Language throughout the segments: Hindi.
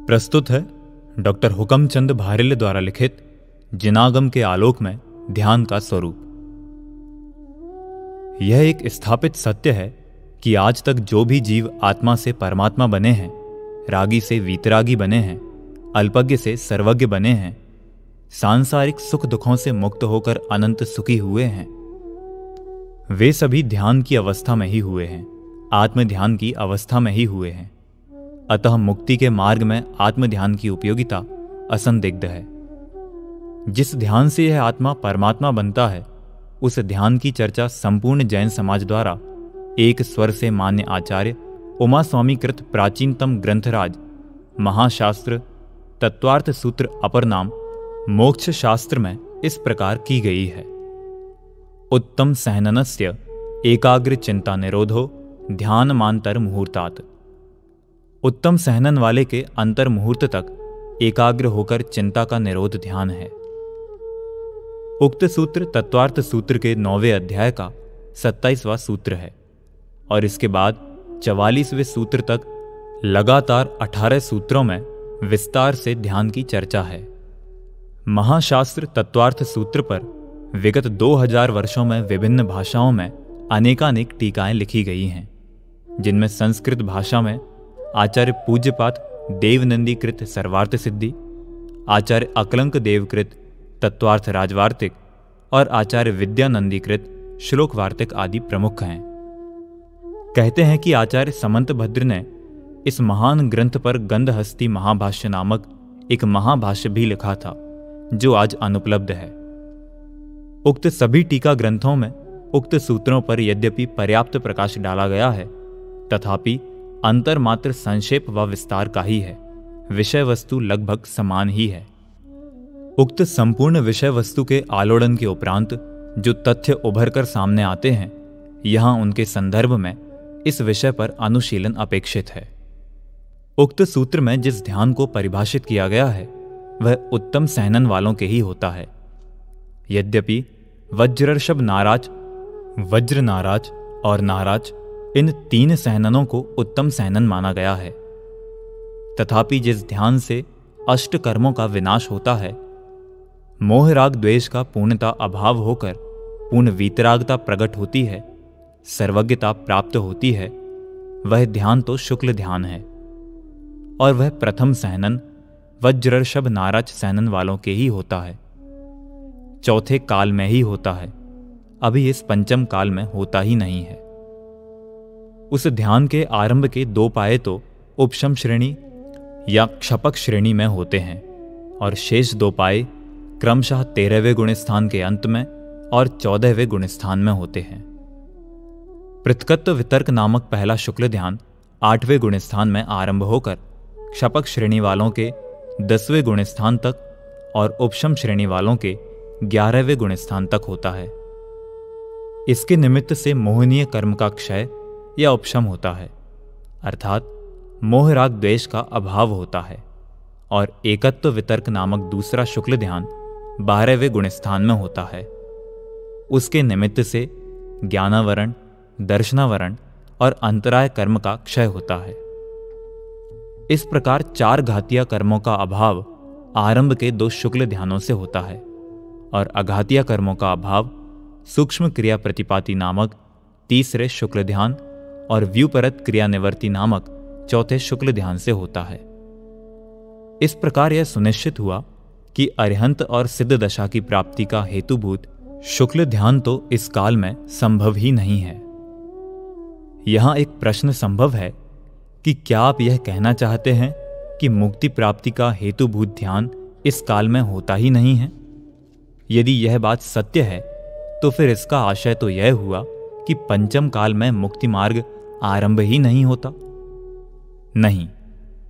प्रस्तुत है डॉक्टर हुकमचंद भारिल्य द्वारा लिखित जिनागम के आलोक में ध्यान का स्वरूप। यह एक स्थापित सत्य है कि आज तक जो भी जीव आत्मा से परमात्मा बने हैं, रागी से वीतरागी बने हैं, अल्पज्ञ से सर्वज्ञ बने हैं, सांसारिक सुख दुखों से मुक्त होकर अनंत सुखी हुए हैं, वे सभी ध्यान की अवस्था में ही हुए हैं, आत्म ध्यान की अवस्था में ही हुए हैं। अतः मुक्ति के मार्ग में आत्म ध्यान की उपयोगिता असंदिग्ध है। जिस ध्यान से यह आत्मा परमात्मा बनता है, उस ध्यान की चर्चा संपूर्ण जैन समाज द्वारा एक स्वर से मान्य आचार्य उमा स्वामी कृत प्राचीनतम ग्रंथराज महाशास्त्र तत्वार्थ सूत्र अपर नाम मोक्ष शास्त्र में इस प्रकार की गई है। उत्तम सहननस्य एकाग्र चिंता निरोधो ध्यान मांतर मुहूर्तात। उत्तम सहनन वाले के अंतर मुहूर्त तक एकाग्र होकर चिंता का निरोध ध्यान है। उक्त सूत्र तत्वार्थ सूत्र के 9वें अध्याय का 27वां सूत्र है और इसके बाद 44वें सूत्र तक लगातार 18 सूत्रों में विस्तार से ध्यान की चर्चा है। महाशास्त्र तत्वार्थ सूत्र पर विगत 2000 वर्षों में विभिन्न भाषाओं में अनेकानेक टीकाएं लिखी गई हैं, जिनमें संस्कृत भाषा में आचार्य पूज्यपात देवनंदीकृत सर्वार्थ सिद्धि, आचार्य अकलंक देवकृत तत्वार्थ राजवार्तिक और आचार्य विद्यानंदीकृत श्लोक वार्तिक आदि प्रमुख हैं। कहते हैं कि आचार्य समंत भद्र ने इस महान ग्रंथ पर गंधहस्ती महाभाष्य नामक एक महाभाष्य भी लिखा था, जो आज अनुपलब्ध है। उक्त सभी टीका ग्रंथों में उक्त सूत्रों पर यद्यपि पर्याप्त प्रकाश डाला गया है, तथापि अंतर मात्र संक्षेप व विस्तार का ही है। विषय वस्तु लगभग समान ही है। उक्त संपूर्ण विषय वस्तु के आलोड़न के उपरांत जो तथ्य उभर कर सामने आते हैं, यहां उनके संदर्भ में इस विषय पर अनुशीलन अपेक्षित है। उक्त सूत्र में जिस ध्यान को परिभाषित किया गया है, वह उत्तम सहनन वालों के ही होता है। यद्यपि वज्रर्षभ नाराज, वज्र नाराज और नाराज इन 3 सहननों को उत्तम सहनन माना गया है, तथापि जिस ध्यान से अष्ट कर्मों का विनाश होता है, मोह राग द्वेष का पूर्णता अभाव होकर पूर्ण वीतरागता प्रकट होती है, सर्वज्ञता प्राप्त होती है, वह ध्यान तो शुक्ल ध्यान है और वह प्रथम सहनन वज्रर्षभ नाराज सहनन वालों के ही होता है। चौथे काल में ही होता है, अभी इस पंचम काल में होता ही नहीं है। उस ध्यान के आरंभ के 2 पाये तो उपशम श्रेणी या क्षपक श्रेणी में होते हैं और शेष 2 पाये क्रमशः 13वें गुणस्थान के अंत में और 14वें गुणस्थान में होते हैं। पृथकत्व वितर्क नामक पहला शुक्ल ध्यान 8वें गुणस्थान में आरंभ होकर क्षपक श्रेणी वालों के 10वें गुणस्थान तक और उपशम श्रेणी वालों के 11वें गुणस्थान तक होता है। इसके निमित्त से मोहनीय कर्म का क्षय या उपशम होता है, अर्थात मोह राग द्वेष का अभाव होता है, और एकत्व वितर्क नामक दूसरा शुक्ल ध्यान 12वें गुणस्थान में होता है। उसके निमित्त से ज्ञानावरण, दर्शनावरण और अंतराय कर्म का क्षय होता है। इस प्रकार 4 घातीय कर्मों का अभाव आरंभ के 2 शुक्ल ध्यानों से होता है और अघातीय कर्मों का अभाव सूक्ष्म क्रिया प्रतिपाती नामक तीसरे शुक्ल ध्यान और व्यूपरत क्रिया निवर्ती नामक चौथे शुक्ल ध्यान से होता है। इस प्रकार यह सुनिश्चित हुआ कि अरिहंत और सिद्ध दशा की प्राप्ति का हेतुभूत शुक्ल ध्यान तो इस काल में संभव ही नहीं है। यहां एक प्रश्न संभव है कि क्या आप यह कहना चाहते हैं कि मुक्ति प्राप्ति का हेतुभूत ध्यान इस काल में होता ही नहीं है? यदि यह बात सत्य है, तो फिर इसका आशय तो यह हुआ कि पंचम काल में मुक्ति मार्ग आरंभ ही नहीं होता। नहीं,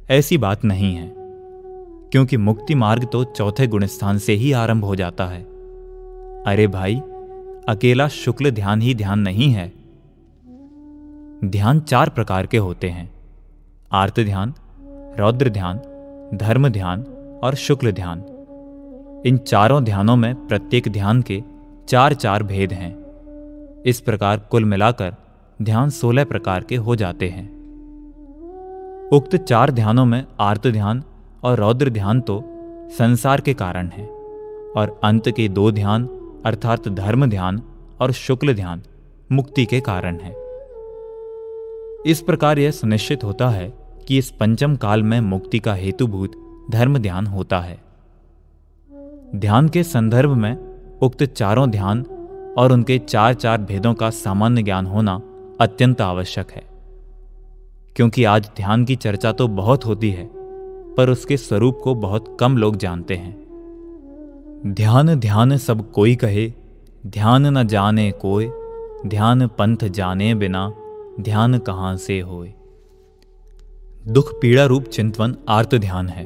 ऐसी बात नहीं है, क्योंकि मुक्ति मार्ग तो चौथे गुणस्थान से ही आरंभ हो जाता है। अरे भाई, अकेला शुक्ल ध्यान ही ध्यान नहीं है। ध्यान 4 प्रकार के होते हैं: आर्त ध्यान, रौद्र ध्यान, धर्म ध्यान और शुक्ल ध्यान। इन चारों ध्यानों में प्रत्येक ध्यान के 4-4 भेद हैं। इस प्रकार कुल मिलाकर ध्यान 16 प्रकार के हो जाते हैं। उक्त 4 ध्यानों में आर्त ध्यान और रौद्र ध्यान तो संसार के कारण है, और अंत के 2 ध्यान अर्थात धर्म ध्यान और शुक्ल ध्यान मुक्ति के कारण है। इस प्रकार यह सुनिश्चित होता है कि इस पंचम काल में मुक्ति का हेतुभूत धर्म ध्यान होता है। ध्यान के संदर्भ में उक्त चारों ध्यान और उनके 4 भेदों का सामान्य ज्ञान होना अत्यंत आवश्यक है, क्योंकि आज ध्यान की चर्चा तो बहुत होती है, पर उसके स्वरूप को बहुत कम लोग जानते हैं। ध्यान ध्यान सब कोई कहे, ध्यान न जाने कोय, ध्यान पंथ जाने बिना, ध्यान कहां से होए। दुख पीड़ा रूप चिंतवन आर्त ध्यान है।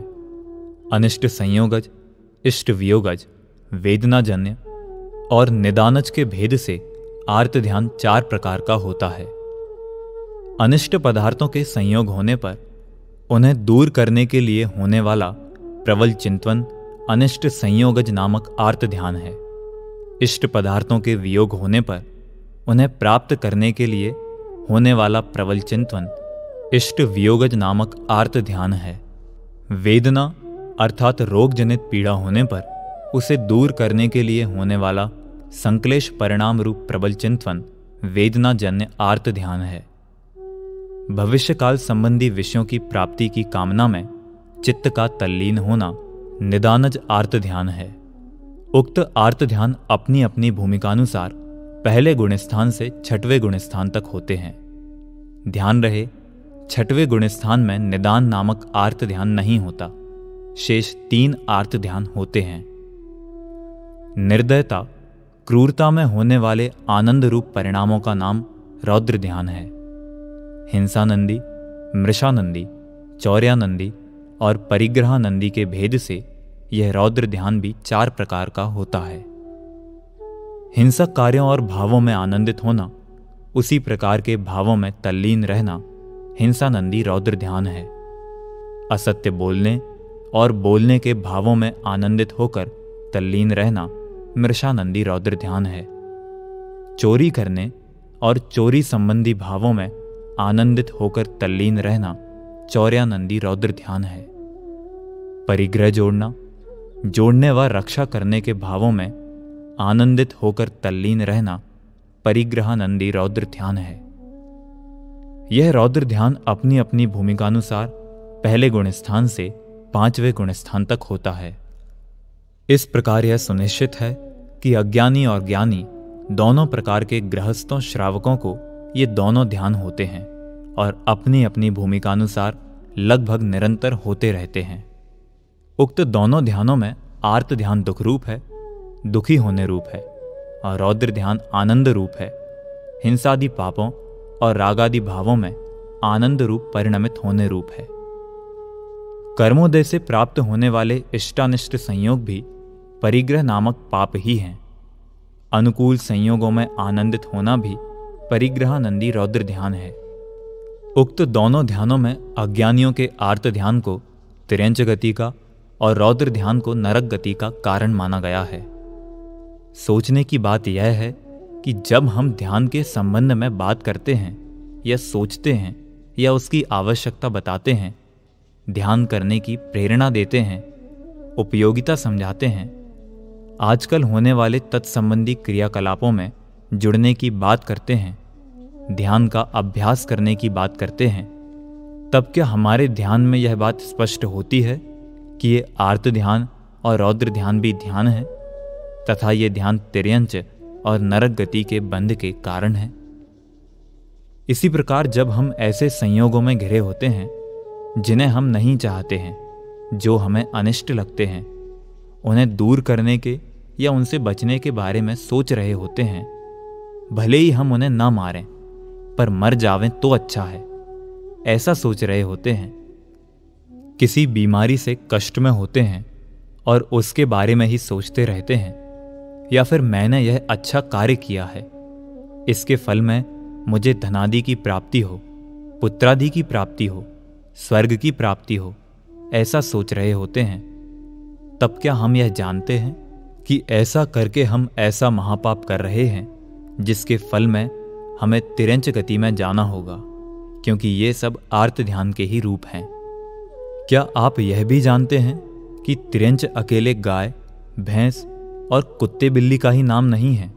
अनिष्ट संयोगज, इष्ट वियोगज, वेदनाजन्य और निदानज के भेद से आर्त ध्यान 4 प्रकार का होता है। अनिष्ट पदार्थों के संयोग होने पर उन्हें दूर करने के लिए होने वाला प्रबल चिंतवन अनिष्ट संयोगज नामक आर्त ध्यान है। इष्ट पदार्थों के वियोग होने पर उन्हें प्राप्त करने के लिए होने वाला प्रबल चिंतवन इष्ट वियोगज नामक आर्त ध्यान है। वेदना अर्थात रोग जनित पीड़ा होने पर उसे दूर करने के लिए होने वाला संक्लेश परिणाम रूप प्रबल चिंतवन वेदनाजन्य आर्त ध्यान है। भविष्यकाल संबंधी विषयों की प्राप्ति की कामना में चित्त का तल्लीन होना निदानज आर्त ध्यान है। उक्त आर्त ध्यान अपनी अपनी भूमिकानुसार पहले गुणस्थान से 6वें गुणस्थान तक होते हैं। ध्यान रहे 6वें गुणस्थान में निदान नामक आर्त ध्यान नहीं होता, शेष 3 आर्त ध्यान होते हैं। निर्दयता क्रूरता में होने वाले आनंद रूप परिणामों का नाम रौद्र ध्यान है। हिंसानंदी, मृषानंदी, चौर्यानंदी और परिग्रहानंदी के भेद से यह रौद्र ध्यान भी 4 प्रकार का होता है। हिंसक कार्यों और भावों में आनंदित होना, उसी प्रकार के भावों में तल्लीन रहना हिंसानंदी रौद्र ध्यान है। असत्य बोलने और बोलने के भावों में आनंदित होकर तल्लीन रहना मृषानंदी रौद्र ध्यान है। चोरी करने और चोरी संबंधी भावों में आनंदित होकर तल्लीन रहना चौर्यानंदी रौद्र ध्यान है। परिग्रह जोड़ना, जोड़ने व रक्षा करने के भावों में आनंदित होकर तल्लीन रहना परिग्रहानंदी रौद्र ध्यान है। यह रौद्र ध्यान अपनी अपनी भूमिकानुसार पहले गुणस्थान से 5वें गुणस्थान तक होता है। इस प्रकार यह सुनिश्चित है कि अज्ञानी और ज्ञानी दोनों प्रकार के गृहस्थों श्रावकों को ये दोनों ध्यान होते हैं और अपनी अपनी भूमिकानुसार लगभग निरंतर होते रहते हैं। उक्त दोनों ध्यानों में आर्त ध्यान दुख रूप है, दुखी होने रूप है, और रौद्र ध्यान आनंद रूप है, हिंसादि पापों और रागादि भावों में आनंद रूप परिणमित होने रूप है। कर्मोदय से प्राप्त होने वाले इष्टानिष्ट संयोग भी परिग्रह नामक पाप ही हैं। अनुकूल संयोगों में आनंदित होना भी परिग्रहानंदी रौद्र ध्यान है। उक्त दोनों ध्यानों में अज्ञानियों के आर्त ध्यान को तिर्यंच गति का और रौद्र ध्यान को नरक गति का कारण माना गया है। सोचने की बात यह है कि जब हम ध्यान के संबंध में बात करते हैं या सोचते हैं या उसकी आवश्यकता बताते हैं, ध्यान करने की प्रेरणा देते हैं, उपयोगिता समझाते हैं, आजकल होने वाले तत्संबंधी क्रियाकलापों में जुड़ने की बात करते हैं, ध्यान का अभ्यास करने की बात करते हैं, तब क्या हमारे ध्यान में यह बात स्पष्ट होती है कि ये आर्त ध्यान और रौद्र ध्यान भी ध्यान है तथा ये ध्यान तिर्यंच और नरक गति के बंध के कारण है? इसी प्रकार जब हम ऐसे संयोगों में घिरे होते हैं जिन्हें हम नहीं चाहते हैं, जो हमें अनिष्ट लगते हैं, उन्हें दूर करने के या उनसे बचने के बारे में सोच रहे होते हैं, भले ही हम उन्हें ना मारें पर मर जावें तो अच्छा है, ऐसा सोच रहे होते हैं, किसी बीमारी से कष्ट में होते हैं और उसके बारे में ही सोचते रहते हैं, या फिर मैंने यह अच्छा कार्य किया है, इसके फल में मुझे धनादि की प्राप्ति हो, पुत्रादि की प्राप्ति हो, स्वर्ग की प्राप्ति हो, ऐसा सोच रहे होते हैं, तब क्या हम यह जानते हैं कि ऐसा करके हम ऐसा महापाप कर रहे हैं जिसके फल में हमें तिर्यंच गति में जाना होगा, क्योंकि ये सब आर्त ध्यान के ही रूप हैं। क्या आप यह भी जानते हैं कि तिर्यंच अकेले गाय, भैंस और कुत्ते बिल्ली का ही नाम नहीं है।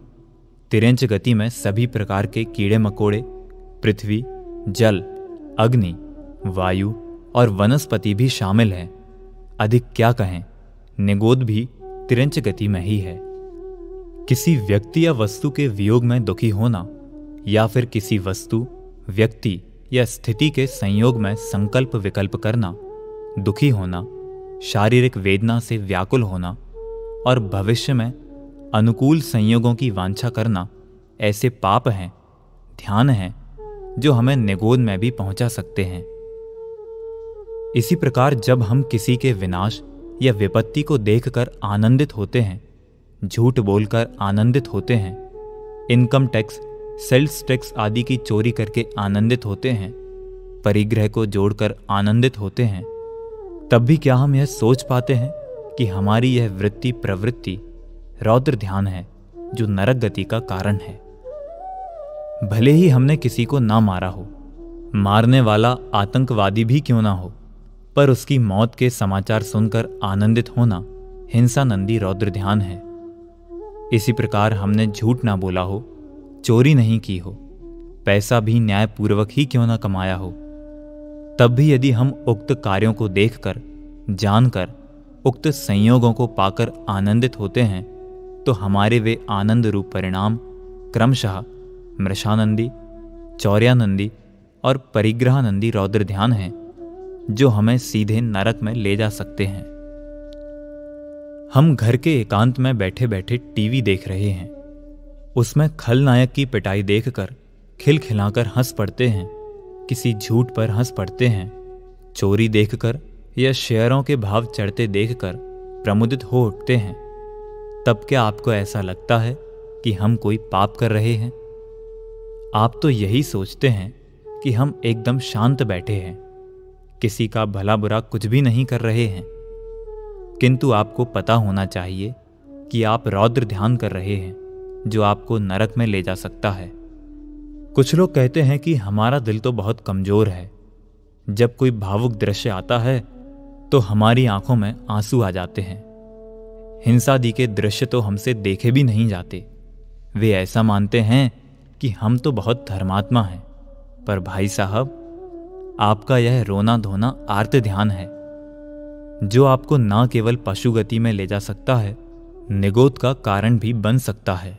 तिर्यंच गति में सभी प्रकार के कीड़े मकोड़े, पृथ्वी, जल, अग्नि, वायु और वनस्पति भी शामिल हैं। अधिक क्या कहें, निगोद भी तिर्यंच गति में ही है। किसी व्यक्ति या वस्तु के वियोग में दुखी होना या फिर किसी वस्तु, व्यक्ति या स्थिति के संयोग में संकल्प विकल्प करना, दुखी होना, शारीरिक वेदना से व्याकुल होना और भविष्य में अनुकूल संयोगों की वांछा करना ऐसे पाप हैं, ध्यान हैं, जो हमें निगोद में भी पहुंचा सकते हैं। इसी प्रकार जब हम किसी के विनाश या विपत्ति को देखकर आनंदित होते हैं, झूठ बोलकर आनंदित होते हैं, इनकम टैक्स, सेल्स टैक्स आदि की चोरी करके आनंदित होते हैं, परिग्रह को जोड़कर आनंदित होते हैं, तब भी क्या हम यह सोच पाते हैं कि हमारी यह वृत्ति प्रवृत्ति रौद्र ध्यान है जो नरक गति का कारण है। भले ही हमने किसी को ना मारा हो, मारने वाला आतंकवादी भी क्यों ना हो, पर उसकी मौत के समाचार सुनकर आनंदित होना हिंसानंदी रौद्र ध्यान है। इसी प्रकार हमने झूठ ना बोला हो, चोरी नहीं की हो, पैसा भी न्यायपूर्वक ही क्यों ना कमाया हो, तब भी यदि हम उक्त कार्यों को देखकर, जानकर, उक्त संयोगों को पाकर आनंदित होते हैं, तो हमारे वे आनंद रूप परिणाम क्रमशः मृषानंदी, चौर्यानंदी और परिग्रहानंदी रौद्र ध्यान हैं, जो हमें सीधे नरक में ले जा सकते हैं। हम घर के एकांत में बैठे बैठे टीवी देख रहे हैं, उसमें खलनायक की पिटाई देखकर खिलखिलाकर हंस पड़ते हैं, किसी झूठ पर हंस पड़ते हैं, चोरी देखकर या शेयरों के भाव चढ़ते देखकर प्रमुदित हो उठते हैं, तब क्या आपको ऐसा लगता है कि हम कोई पाप कर रहे हैं? आप तो यही सोचते हैं कि हम एकदम शांत बैठे हैं, किसी का भला बुरा कुछ भी नहीं कर रहे हैं। किंतु आपको पता होना चाहिए कि आप रौद्र ध्यान कर रहे हैं, जो आपको नरक में ले जा सकता है। कुछ लोग कहते हैं कि हमारा दिल तो बहुत कमजोर है, जब कोई भावुक दृश्य आता है तो हमारी आंखों में आंसू आ जाते हैं। हिंसादि के दृश्य तो हमसे देखे भी नहीं जाते। वे ऐसा मानते हैं कि हम तो बहुत धर्मात्मा हैं। पर भाई साहब, आपका यह रोना धोना आर्त ध्यान है, जो आपको न केवल पशु गति में ले जा सकता है, निगोद का कारण भी बन सकता है।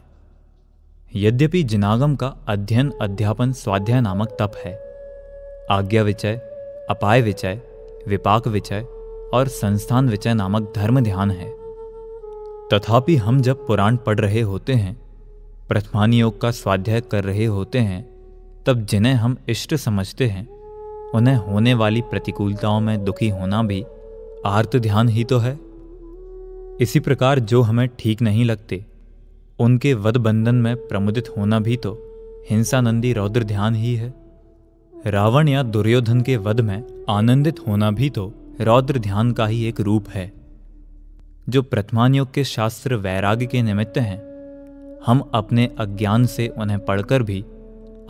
यद्यपि जिनागम का अध्ययन, अध्यापन, स्वाध्याय नामक तप है, आज्ञा विचय, अपाय विचय, विपाक विचय और संस्थान विचय नामक धर्म ध्यान है, तथापि हम जब पुराण पढ़ रहे होते हैं, प्रथमान योग का स्वाध्याय कर रहे होते हैं, तब जिन्हें हम इष्ट समझते हैं, उन्हें होने वाली प्रतिकूलताओं में दुखी होना भी आर्त ध्यान ही तो है। इसी प्रकार जो हमें ठीक नहीं लगते, उनके वध बंधन में प्रमुदित होना भी तो हिंसानंदी रौद्र ध्यान ही है। रावण या दुर्योधन के वध में आनंदित होना भी तो रौद्र ध्यान का ही एक रूप है। जो प्रथमान योग के शास्त्र वैराग्य के निमित्त हैं, हम अपने अज्ञान से उन्हें पढ़कर भी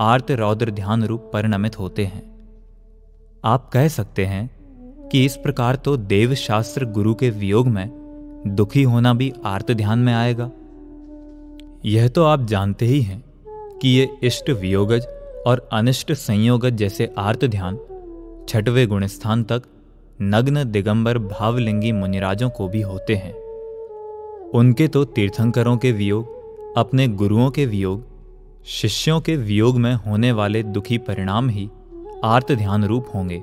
आर्त रौद्र ध्यान रूप परिणमित होते हैं। आप कह सकते हैं कि इस प्रकार तो देव शास्त्र गुरु के वियोग में दुखी होना भी आर्त ध्यान में आएगा। यह तो आप जानते ही हैं कि ये इष्ट वियोगज और अनिष्ट संयोगज जैसे आर्त ध्यान छठवें गुणस्थान तक नग्न दिगंबर भावलिंगी मुनिराजों को भी होते हैं। उनके तो तीर्थंकरों के वियोग, अपने गुरुओं के वियोग, शिष्यों के वियोग में होने वाले दुखी परिणाम ही आर्त ध्यान रूप होंगे,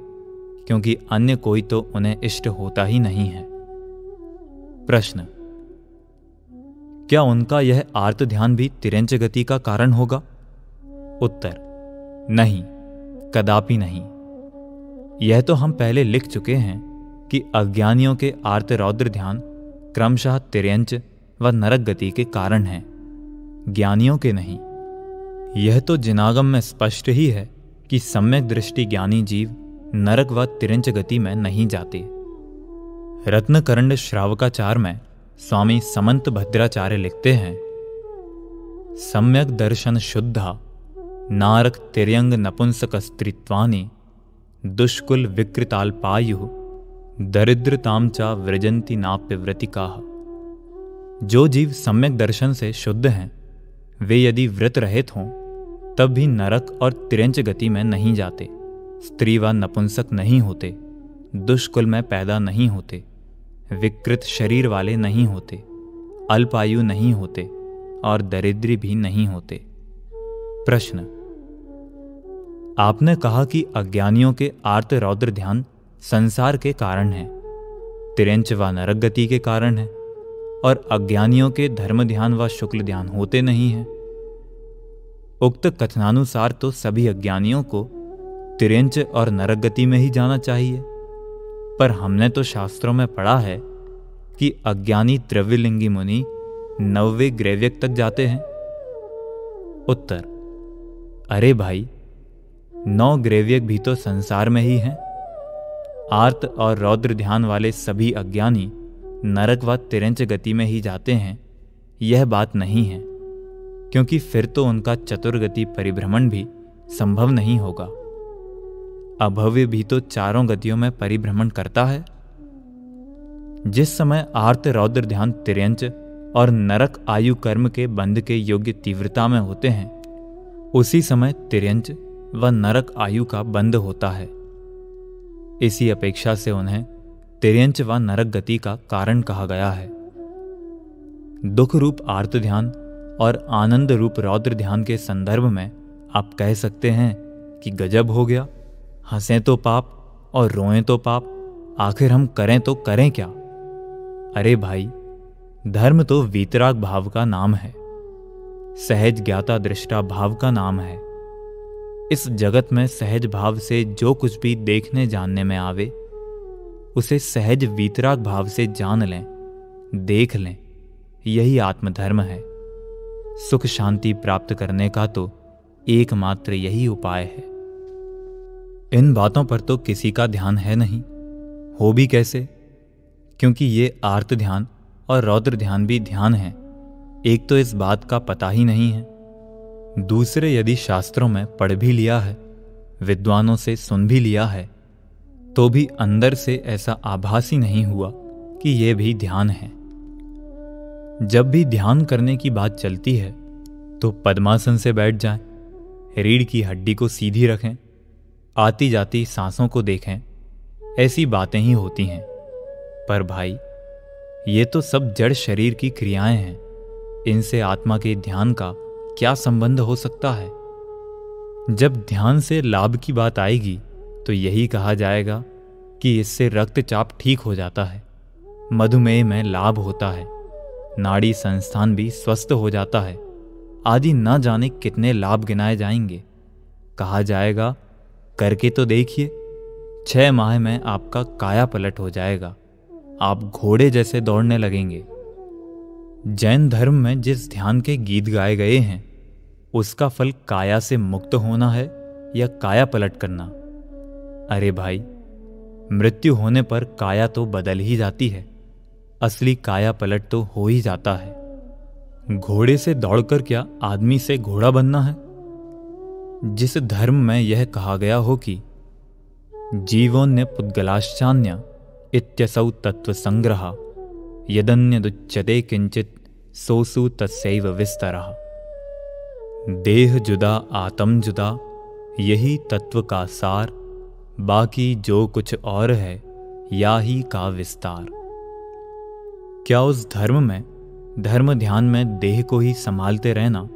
क्योंकि अन्य कोई तो उन्हें इष्ट होता ही नहीं है। प्रश्न: क्या उनका यह आर्त ध्यान भी तिर्यंच गति का कारण होगा? उत्तर: नहीं, कदापि नहीं। यह तो हम पहले लिख चुके हैं कि अज्ञानियों के आर्त रौद्र ध्यान क्रमशः तिर्यंच व नरक गति के कारण हैं, ज्ञानियों के नहीं। यह तो जिनागम में स्पष्ट ही है कि सम्यक दृष्टि ज्ञानी जीव नरक व तिर्यंच गति में नहीं जाते। रत्नकरंड श्रावकाचार में स्वामी समंत भद्राचार्य लिखते हैं: सम्यक दर्शन शुद्धा नारक तिर्यंग नपुंसक स्त्रीत्वानि दुष्कुल विकृताल्पायु दरिद्रताम चा व्रजंती नाप्यव्रतिकाः। जो जीव सम्यक दर्शन से शुद्ध हैं, वे यदि व्रत रहित हों तब भी नरक और तिरंच गति में नहीं जाते, स्त्री व नपुंसक नहीं होते, दुष्कुल में पैदा नहीं होते, विकृत शरीर वाले नहीं होते, अल्पायु नहीं होते और दरिद्री भी नहीं होते। प्रश्न, आपने कहा कि अज्ञानियों के आर्त रौद्र ध्यान संसार के कारण है, तिरंच व नरक गति के कारण है, और अज्ञानियों के धर्म ध्यान व शुक्ल ध्यान होते नहीं हैं। उक्त कथनानुसार तो सभी अज्ञानियों को तिरंच और नरक गति में ही जाना चाहिए, पर हमने तो शास्त्रों में पढ़ा है कि अज्ञानी द्रव्यलिंगी मुनि 90वें ग्रैव्यक तक जाते हैं। उत्तर, अरे भाई, 9 ग्रैव्यक भी तो संसार में ही हैं। आर्त और रौद्र ध्यान वाले सभी अज्ञानी नरक व तिरंच गति में ही जाते हैं, यह बात नहीं है, क्योंकि फिर तो उनका चतुर्गति परिभ्रमण भी संभव नहीं होगा। अभव्य भी तो चारों गतियों में परिभ्रमण करता है। जिस समय आर्त रौद्र ध्यान तिर्यंच और नरक आयु कर्म के बंध के योग्य तीव्रता में होते हैं, उसी समय तिर्यंच व नरक आयु का बंध होता है। इसी अपेक्षा से उन्हें तिर्यंच व नरक गति का कारण कहा गया है। दुख रूप आर्त ध्यान और आनंद रूप रौद्र ध्यान के संदर्भ में आप कह सकते हैं कि गजब हो गया, हंसें तो पाप और रोएं तो पाप, आखिर हम करें तो करें क्या। अरे भाई, धर्म तो वीतराग भाव का नाम है, सहज ज्ञाता दृष्टा भाव का नाम है। इस जगत में सहज भाव से जो कुछ भी देखने जानने में आवे, उसे सहज वीतराग भाव से जान लें, देख लें, यही आत्मधर्म है। सुख शांति प्राप्त करने का तो एकमात्र यही उपाय है। इन बातों पर तो किसी का ध्यान है नहीं, हो भी कैसे, क्योंकि ये आर्त ध्यान और रौद्र ध्यान भी ध्यान है। एक तो इस बात का पता ही नहीं है, दूसरे यदि शास्त्रों में पढ़ भी लिया है, विद्वानों से सुन भी लिया है, तो भी अंदर से ऐसा आभास ही नहीं हुआ कि ये भी ध्यान है। जब भी ध्यान करने की बात चलती है तो पद्मासन से बैठ जाएं, रीढ़ की हड्डी को सीधी रखें, आती जाती सांसों को देखें, ऐसी बातें ही होती हैं। पर भाई, ये तो सब जड़ शरीर की क्रियाएं हैं, इनसे आत्मा के ध्यान का क्या संबंध हो सकता है। जब ध्यान से लाभ की बात आएगी तो यही कहा जाएगा कि इससे रक्तचाप ठीक हो जाता है, मधुमेह में लाभ होता है, नाड़ी संस्थान भी स्वस्थ हो जाता है, आदि न जाने कितने लाभ गिनाए जाएंगे। कहा जाएगा करके तो देखिए, 6 माह में आपका काया पलट हो जाएगा, आप घोड़े जैसे दौड़ने लगेंगे। जैन धर्म में जिस ध्यान के गीत गाए गए हैं, उसका फल काया से मुक्त होना है या काया पलट करना। अरे भाई, मृत्यु होने पर काया तो बदल ही जाती है, असली काया पलट तो हो ही जाता है। घोड़े से दौड़कर क्या आदमी से घोड़ा बनना है। जिस धर्म में यह कहा गया हो कि जीवोन्य पुद्गलाश्चान्य इत्यसौ तत्व संग्रह यदन्यदुच्यते किंचित सोसु तस्सैव विस्तरः। देह जुदा आत्म जुदा, यही तत्व का सार, बाकी जो कुछ और है या ही का विस्तार। क्या उस धर्म में, धर्म ध्यान में देह को ही संभालते रहना,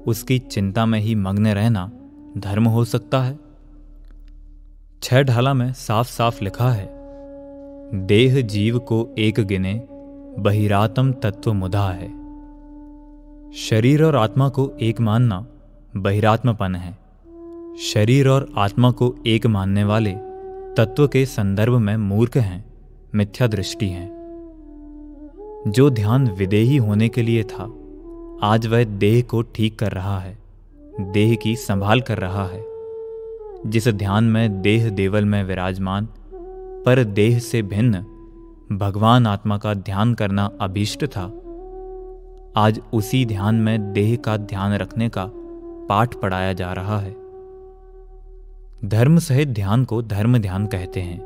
उसकी चिंता में ही मग्न रहना धर्म हो सकता है। 6 ढाला में साफ साफ लिखा है, देह जीव को एक गिने, बहिरात्म तत्व मुधा है। शरीर और आत्मा को एक मानना बहिरात्मपन है। शरीर और आत्मा को एक मानने वाले तत्व के संदर्भ में मूर्ख हैं, मिथ्या दृष्टि हैं। जो ध्यान विदेही होने के लिए था, आज वह देह को ठीक कर रहा है, देह की संभाल कर रहा है। जिस ध्यान में देह देवल में विराजमान, पर देह से भिन्न भगवान आत्मा का ध्यान करना अभीष्ट था, आज उसी ध्यान में देह का ध्यान रखने का पाठ पढ़ाया जा रहा है। धर्म सहित ध्यान को धर्म ध्यान कहते हैं।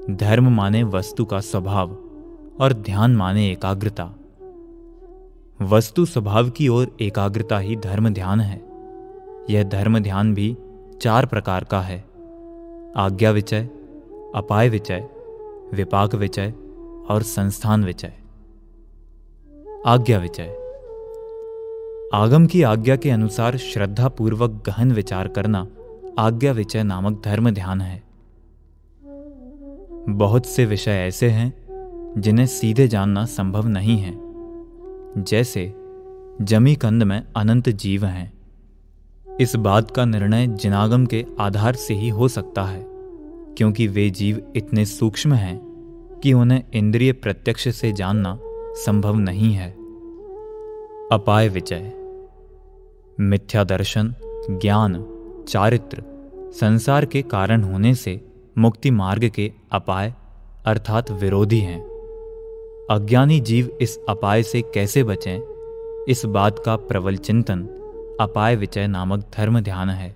धर्म माने वस्तु का स्वभाव और ध्यान माने एकाग्रता। वस्तु स्वभाव की ओर एकाग्रता ही धर्म ध्यान है। यह धर्म ध्यान भी 4 प्रकार का है: आज्ञा विचय, अपाय विचय, विपाक विचय और संस्थान विचय। आज्ञा विचय: आगम की आज्ञा के अनुसार श्रद्धा पूर्वक गहन विचार करना आज्ञा विचय नामक धर्म ध्यान है। बहुत से विषय ऐसे हैं जिन्हें सीधे जानना संभव नहीं है, जैसे जमी कंद में अनंत जीव हैं। इस बात का निर्णय जिनागम के आधार से ही हो सकता है, क्योंकि वे जीव इतने सूक्ष्म हैं कि उन्हें इंद्रिय प्रत्यक्ष से जानना संभव नहीं है। अपाय विचय: मिथ्या दर्शन, ज्ञान, चारित्र, संसार के कारण होने से मुक्ति मार्ग के अपाय अर्थात विरोधी हैं। अज्ञानी जीव इस अपाय से कैसे बचें, इस बात का प्रबल चिंतन अपाय विचय नामक धर्म ध्यान है।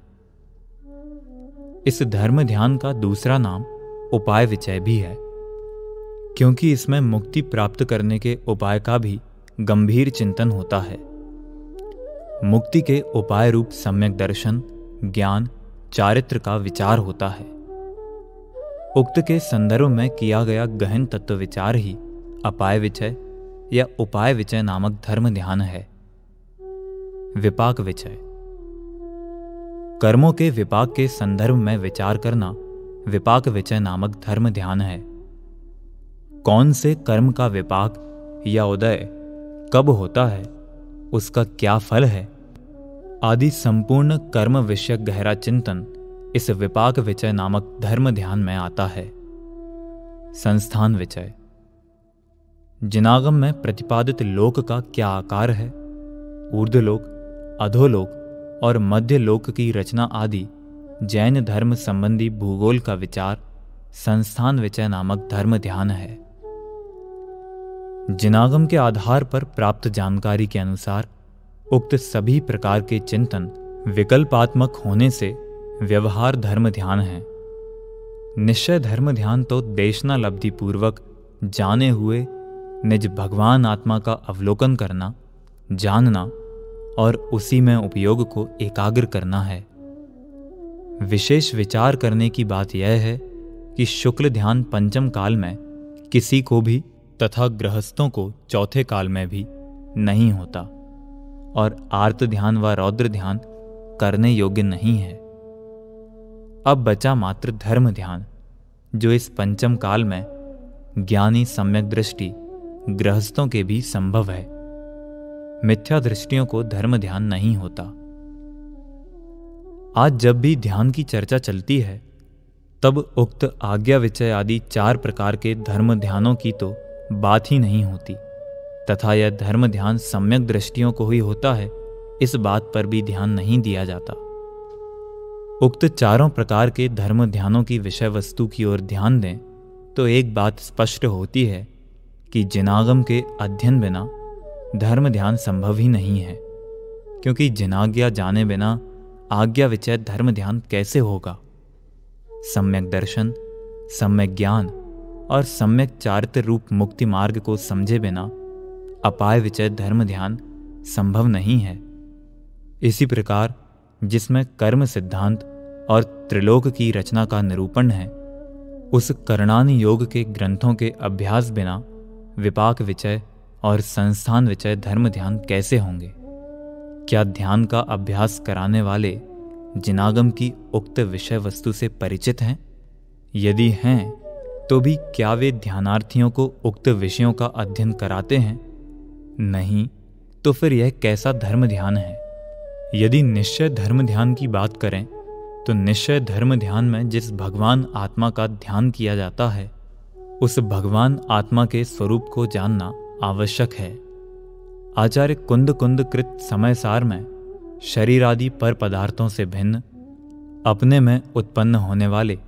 इस धर्म ध्यान का दूसरा नाम उपाय विचय भी है, क्योंकि इसमें मुक्ति प्राप्त करने के उपाय का भी गंभीर चिंतन होता है। मुक्ति के उपाय रूप सम्यक दर्शन, ज्ञान, चारित्र का विचार होता है। उक्त के संदर्भ में किया गया गहन तत्व विचार ही अपाय विचय या उपाय विचय नामक धर्म ध्यान है। विपाक विचय: कर्मों के विपाक के संदर्भ में विचार करना विपाक विचय नामक धर्म ध्यान है। कौन से कर्म का विपाक या उदय कब होता है, उसका क्या फल है आदि संपूर्ण कर्म विषयक गहरा चिंतन इस विपाक विचय नामक धर्म ध्यान में आता है। संस्थान विचय: जिनागम में प्रतिपादित लोक का क्या आकार है, ऊर्ध्वलोक, अधोलोक और मध्य लोक की रचना आदि जैन धर्म संबंधी भूगोल का विचार संस्थान विचय नामक धर्म ध्यान है। जिनागम के आधार पर प्राप्त जानकारी के अनुसार उक्त सभी प्रकार के चिंतन विकल्पात्मक होने से व्यवहार धर्म ध्यान है। निश्चय धर्म ध्यान तो देशना लब्धि पूर्वक जाने हुए निज भगवान आत्मा का अवलोकन करना, जानना और उसी में उपयोग को एकाग्र करना है। विशेष विचार करने की बात यह है कि शुक्ल ध्यान पंचम काल में किसी को भी तथा गृहस्थों को चौथे काल में भी नहीं होता और आर्त ध्यान व रौद्र ध्यान करने योग्य नहीं है। अब बचा मात्र धर्म ध्यान, जो इस पंचम काल में ज्ञानी सम्यक दृष्टि गृहस्थों के भी संभव है। मिथ्या दृष्टियों को धर्म ध्यान नहीं होता। आज जब भी ध्यान की चर्चा चलती है, तब उक्त आज्ञा विचय आदि 4 प्रकार के धर्म ध्यानों की तो बात ही नहीं होती, तथा यह धर्म ध्यान सम्यक दृष्टियों को ही होता है, इस बात पर भी ध्यान नहीं दिया जाता। उक्त 4 प्रकार के धर्म ध्यानों की विषय वस्तु की ओर ध्यान दें तो एक बात स्पष्ट होती है कि जिनागम के अध्ययन बिना धर्म ध्यान संभव ही नहीं है, क्योंकि जिनाज्ञा जाने बिना आज्ञा विचय धर्म ध्यान कैसे होगा। सम्यक दर्शन, सम्यक ज्ञान और सम्यक चारित्र रूप मुक्ति मार्ग को समझे बिना अपाय विचय धर्म ध्यान संभव नहीं है। इसी प्रकार जिसमें कर्म सिद्धांत और त्रिलोक की रचना का निरूपण है, उस करणानि योग के ग्रंथों के अभ्यास बिना विपाक विचय और संस्थान विचय धर्म ध्यान कैसे होंगे। क्या ध्यान का अभ्यास कराने वाले जिनागम की उक्त विषय वस्तु से परिचित हैं? यदि हैं तो भी क्या वे ध्यानार्थियों को उक्त विषयों का अध्ययन कराते हैं? नहीं तो फिर यह कैसा धर्म ध्यान है। यदि निश्चय धर्म ध्यान की बात करें तो निश्चय धर्म ध्यान में जिस भगवान आत्मा का ध्यान किया जाता है, उस भगवान आत्मा के स्वरूप को जानना आवश्यक है। आचार्य कुंद कुंद कृत समय सार में शरीर आदि पर पदार्थों से भिन्न, अपने में उत्पन्न होने वाले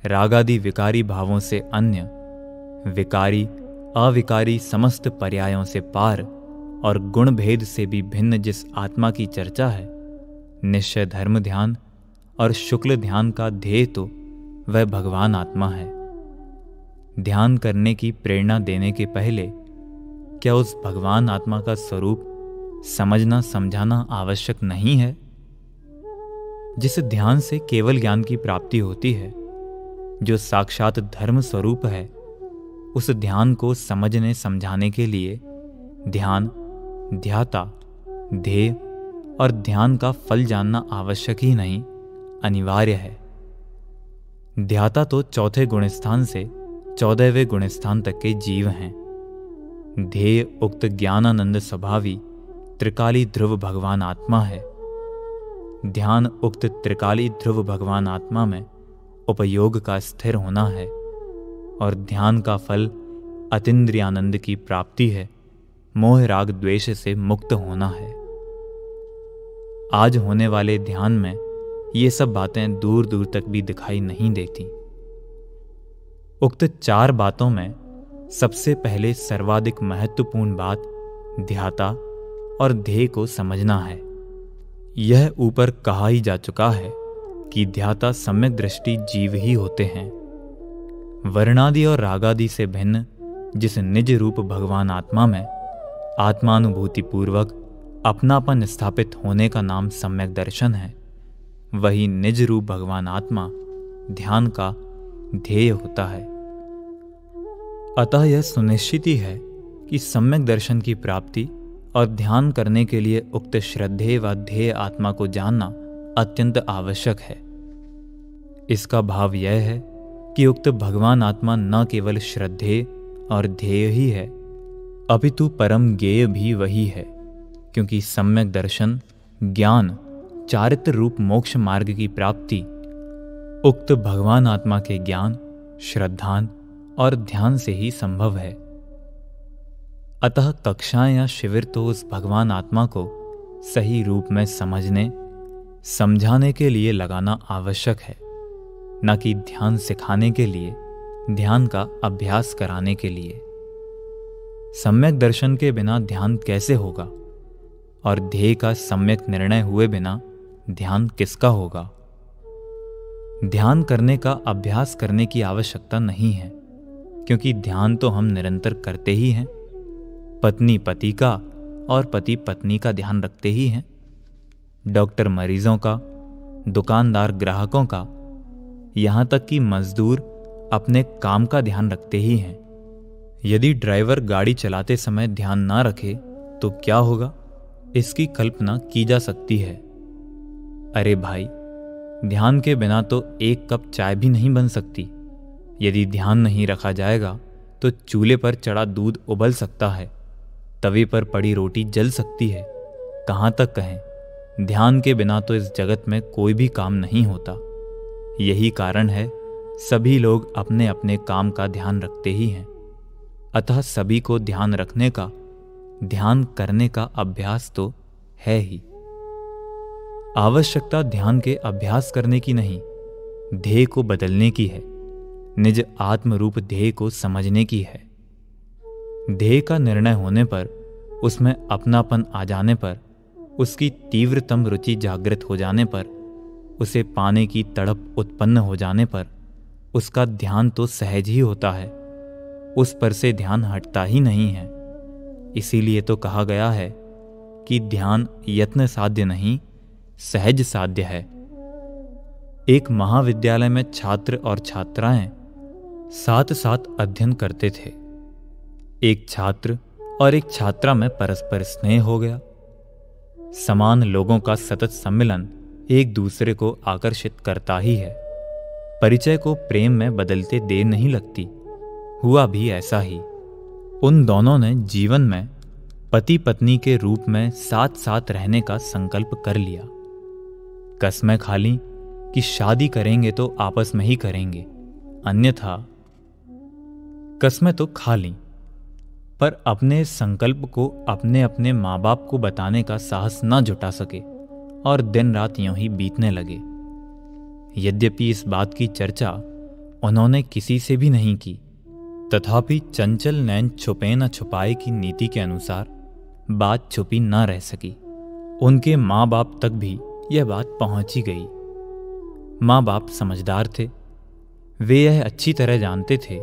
रागादि विकारी भावों से अन्य, विकारी अविकारी समस्त पर्यायों से पार और गुण भेद से भी भिन्न जिस आत्मा की चर्चा है, निश्चय धर्म ध्यान और शुक्ल ध्येय तो वह भगवान आत्मा है। ध्यान करने की प्रेरणा देने के पहले क्या उस भगवान आत्मा का स्वरूप समझना समझाना आवश्यक नहीं है? जिस ध्यान से केवल ज्ञान की प्राप्ति होती है, जो साक्षात धर्म स्वरूप है, उस ध्यान को समझने समझाने के लिए ध्यान, ध्याता, ध्येय और ध्यान का फल जानना आवश्यक ही नहीं, अनिवार्य है। ध्याता तो चौथे गुणस्थान से 14वें गुणस्थान तक के जीव हैं। ध्येय उक्त ज्ञानानंद स्वभावी त्रिकाली ध्रुव भगवान आत्मा है। ध्यान उक्त त्रिकाली ध्रुव भगवान आत्मा में उपयोग का स्थिर होना है और ध्यान का फल अतीन्द्रियानंद की प्राप्ति है, मोह राग द्वेष से मुक्त होना है। आज होने वाले ध्यान में ये सब बातें दूर दूर तक भी दिखाई नहीं देती। उक्त 4 बातों में सबसे पहले सर्वाधिक महत्वपूर्ण बात ध्याता और ध्येय को समझना है। यह ऊपर कहा ही जा चुका है कि ध्याता सम्यक दृष्टि जीव ही होते हैं। वर्णादि और रागादि से भिन्न जिस निज रूप भगवान आत्मा में आत्मानुभूति पूर्वक अपनापन स्थापित होने का नाम सम्यक दर्शन है, वही निज रूप भगवान आत्मा ध्यान का ध्येय होता है। अतः यह सुनिश्चित ही है कि सम्यक दर्शन की प्राप्ति और ध्यान करने के लिए उक्त श्रद्धेय व ध्येय आत्मा को जानना अत्यंत आवश्यक है। इसका भाव यह है कि उक्त भगवान आत्मा न केवल श्रद्धेय और ध्येय ही है, अपितु परम ज्ञेय भी वही है, क्योंकि सम्यक दर्शन, ज्ञान, चारित्र रूप मोक्ष मार्ग की प्राप्ति उक्त भगवान आत्मा के ज्ञान, श्रद्धान और ध्यान से ही संभव है। अतः कक्षाएं या शिविर तो उस भगवान आत्मा को सही रूप में समझने समझाने के लिए लगाना आवश्यक है, न कि ध्यान सिखाने के लिए, ध्यान का अभ्यास कराने के लिए। सम्यक दर्शन के बिना ध्यान कैसे होगा और ध्येय का सम्यक निर्णय हुए बिना ध्यान किसका होगा? ध्यान करने का अभ्यास करने की आवश्यकता नहीं है, क्योंकि ध्यान तो हम निरंतर करते ही हैं। पत्नी पति का और पति पत्नी का ध्यान रखते ही हैं। डॉक्टर मरीजों का, दुकानदार ग्राहकों का, यहाँ तक कि मजदूर अपने काम का ध्यान रखते ही हैं। यदि ड्राइवर गाड़ी चलाते समय ध्यान ना रखे तो क्या होगा, इसकी कल्पना की जा सकती है। अरे भाई, ध्यान के बिना तो एक कप चाय भी नहीं बन सकती। यदि ध्यान नहीं रखा जाएगा तो चूल्हे पर चढ़ा दूध उबल सकता है, तवे पर पड़ी रोटी जल सकती है। कहाँ तक कहें, ध्यान के बिना तो इस जगत में कोई भी काम नहीं होता। यही कारण है सभी लोग अपने अपने काम का ध्यान रखते ही हैं। अतः सभी को ध्यान रखने का, ध्यान करने का अभ्यास तो है ही। आवश्यकता ध्यान के अभ्यास करने की नहीं, ध्येय को बदलने की है, निज आत्म रूप ध्येय को समझने की है। ध्येय का निर्णय होने पर, उसमें अपनापन आ जाने पर, उसकी तीव्रतम रुचि जागृत हो जाने पर, उसे पाने की तड़प उत्पन्न हो जाने पर, उसका ध्यान तो सहज ही होता है, उस पर से ध्यान हटता ही नहीं है। इसीलिए तो कहा गया है कि ध्यान यत्न साध्य नहीं, सहज साध्य है। एक महाविद्यालय में छात्र और छात्राएं साथ साथ अध्ययन करते थे। एक छात्र और एक छात्रा में परस्पर स्नेह हो गया। समान लोगों का सतत सम्मिलन एक दूसरे को आकर्षित करता ही है। परिचय को प्रेम में बदलते देर नहीं लगती। हुआ भी ऐसा ही। उन दोनों ने जीवन में पति पत्नी के रूप में साथ साथ रहने का संकल्प कर लिया। कसमें खा ली कि शादी करेंगे तो आपस में ही करेंगे, अन्यथा कसमें तो खा ली, पर अपने संकल्प को अपने अपने माँ बाप को बताने का साहस न जुटा सके और दिन रात यूं ही बीतने लगे। यद्यपि इस बात की चर्चा उन्होंने किसी से भी नहीं की, तथापि चंचल नैन छुपे न छुपाए की नीति के अनुसार बात छुपी न रह सकी। उनके माँ बाप तक भी यह बात पहुंची गई। माँ बाप समझदार थे। वे यह अच्छी तरह जानते थे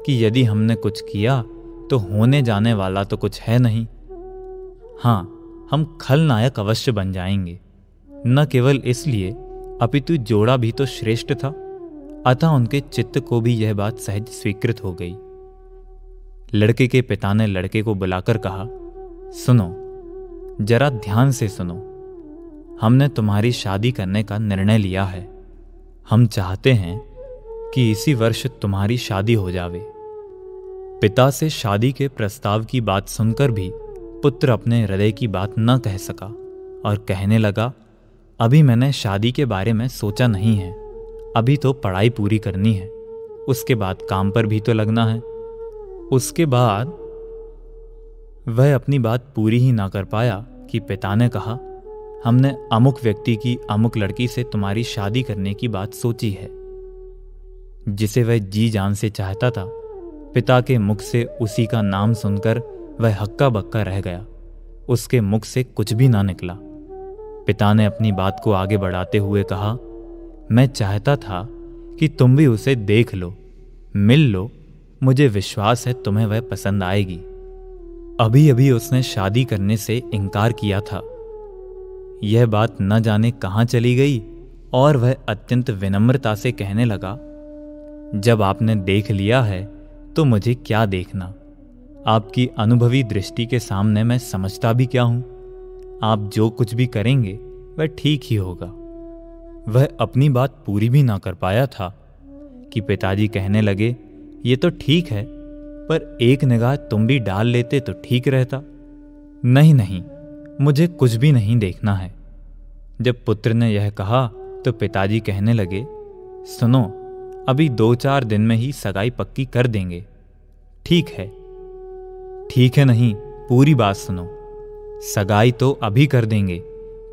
कि यदि हमने कुछ किया तो होने जाने वाला तो कुछ है नहीं। हाँ, हम खलनायक अवश्य बन जाएंगे। न केवल इसलिए अपितु जोड़ा भी तो श्रेष्ठ था, अतः उनके चित्त को भी यह बात सहज स्वीकृत हो गई। लड़के के पिता ने लड़के को बुलाकर कहा, सुनो, जरा ध्यान से सुनो। हमने तुम्हारी शादी करने का निर्णय लिया है। हम चाहते हैं कि इसी वर्ष तुम्हारी शादी हो जावे। पिता से शादी के प्रस्ताव की बात सुनकर भी पुत्र अपने हृदय की बात न कह सका और कहने लगा, अभी मैंने शादी के बारे में सोचा नहीं है। अभी तो पढ़ाई पूरी करनी है, उसके बाद काम पर भी तो लगना है। उसके बाद वह अपनी बात पूरी ही ना कर पाया कि पिता ने कहा, हमने अमुक व्यक्ति की अमुक लड़की से तुम्हारी शादी करने की बात सोची है। जिसे वह जी जान से चाहता था, पिता के मुख से उसी का नाम सुनकर वह हक्का बक्का रह गया। उसके मुख से कुछ भी ना निकला। पिता ने अपनी बात को आगे बढ़ाते हुए कहा, मैं चाहता था कि तुम भी उसे देख लो, मिल लो। मुझे विश्वास है तुम्हें वह पसंद आएगी। अभी अभी उसने शादी करने से इनकार किया था। यह बात न जाने कहाँ चली गई और वह अत्यंत विनम्रता से कहने लगा, जब आपने देख लिया है तो मुझे क्या देखना। आपकी अनुभवी दृष्टि के सामने मैं समझता भी क्या हूं। आप जो कुछ भी करेंगे वह ठीक ही होगा। वह अपनी बात पूरी भी ना कर पाया था कि पिताजी कहने लगे, ये तो ठीक है, पर एक निगाह तुम भी डाल लेते तो ठीक रहता। नहीं नहीं, मुझे कुछ भी नहीं देखना है। जब पुत्र ने यह कहा तो पिताजी कहने लगे, सुनो, अभी 2-4 दिन में ही सगाई पक्की कर देंगे। ठीक है? ठीक है नहीं, पूरी बात सुनो। सगाई तो अभी कर देंगे,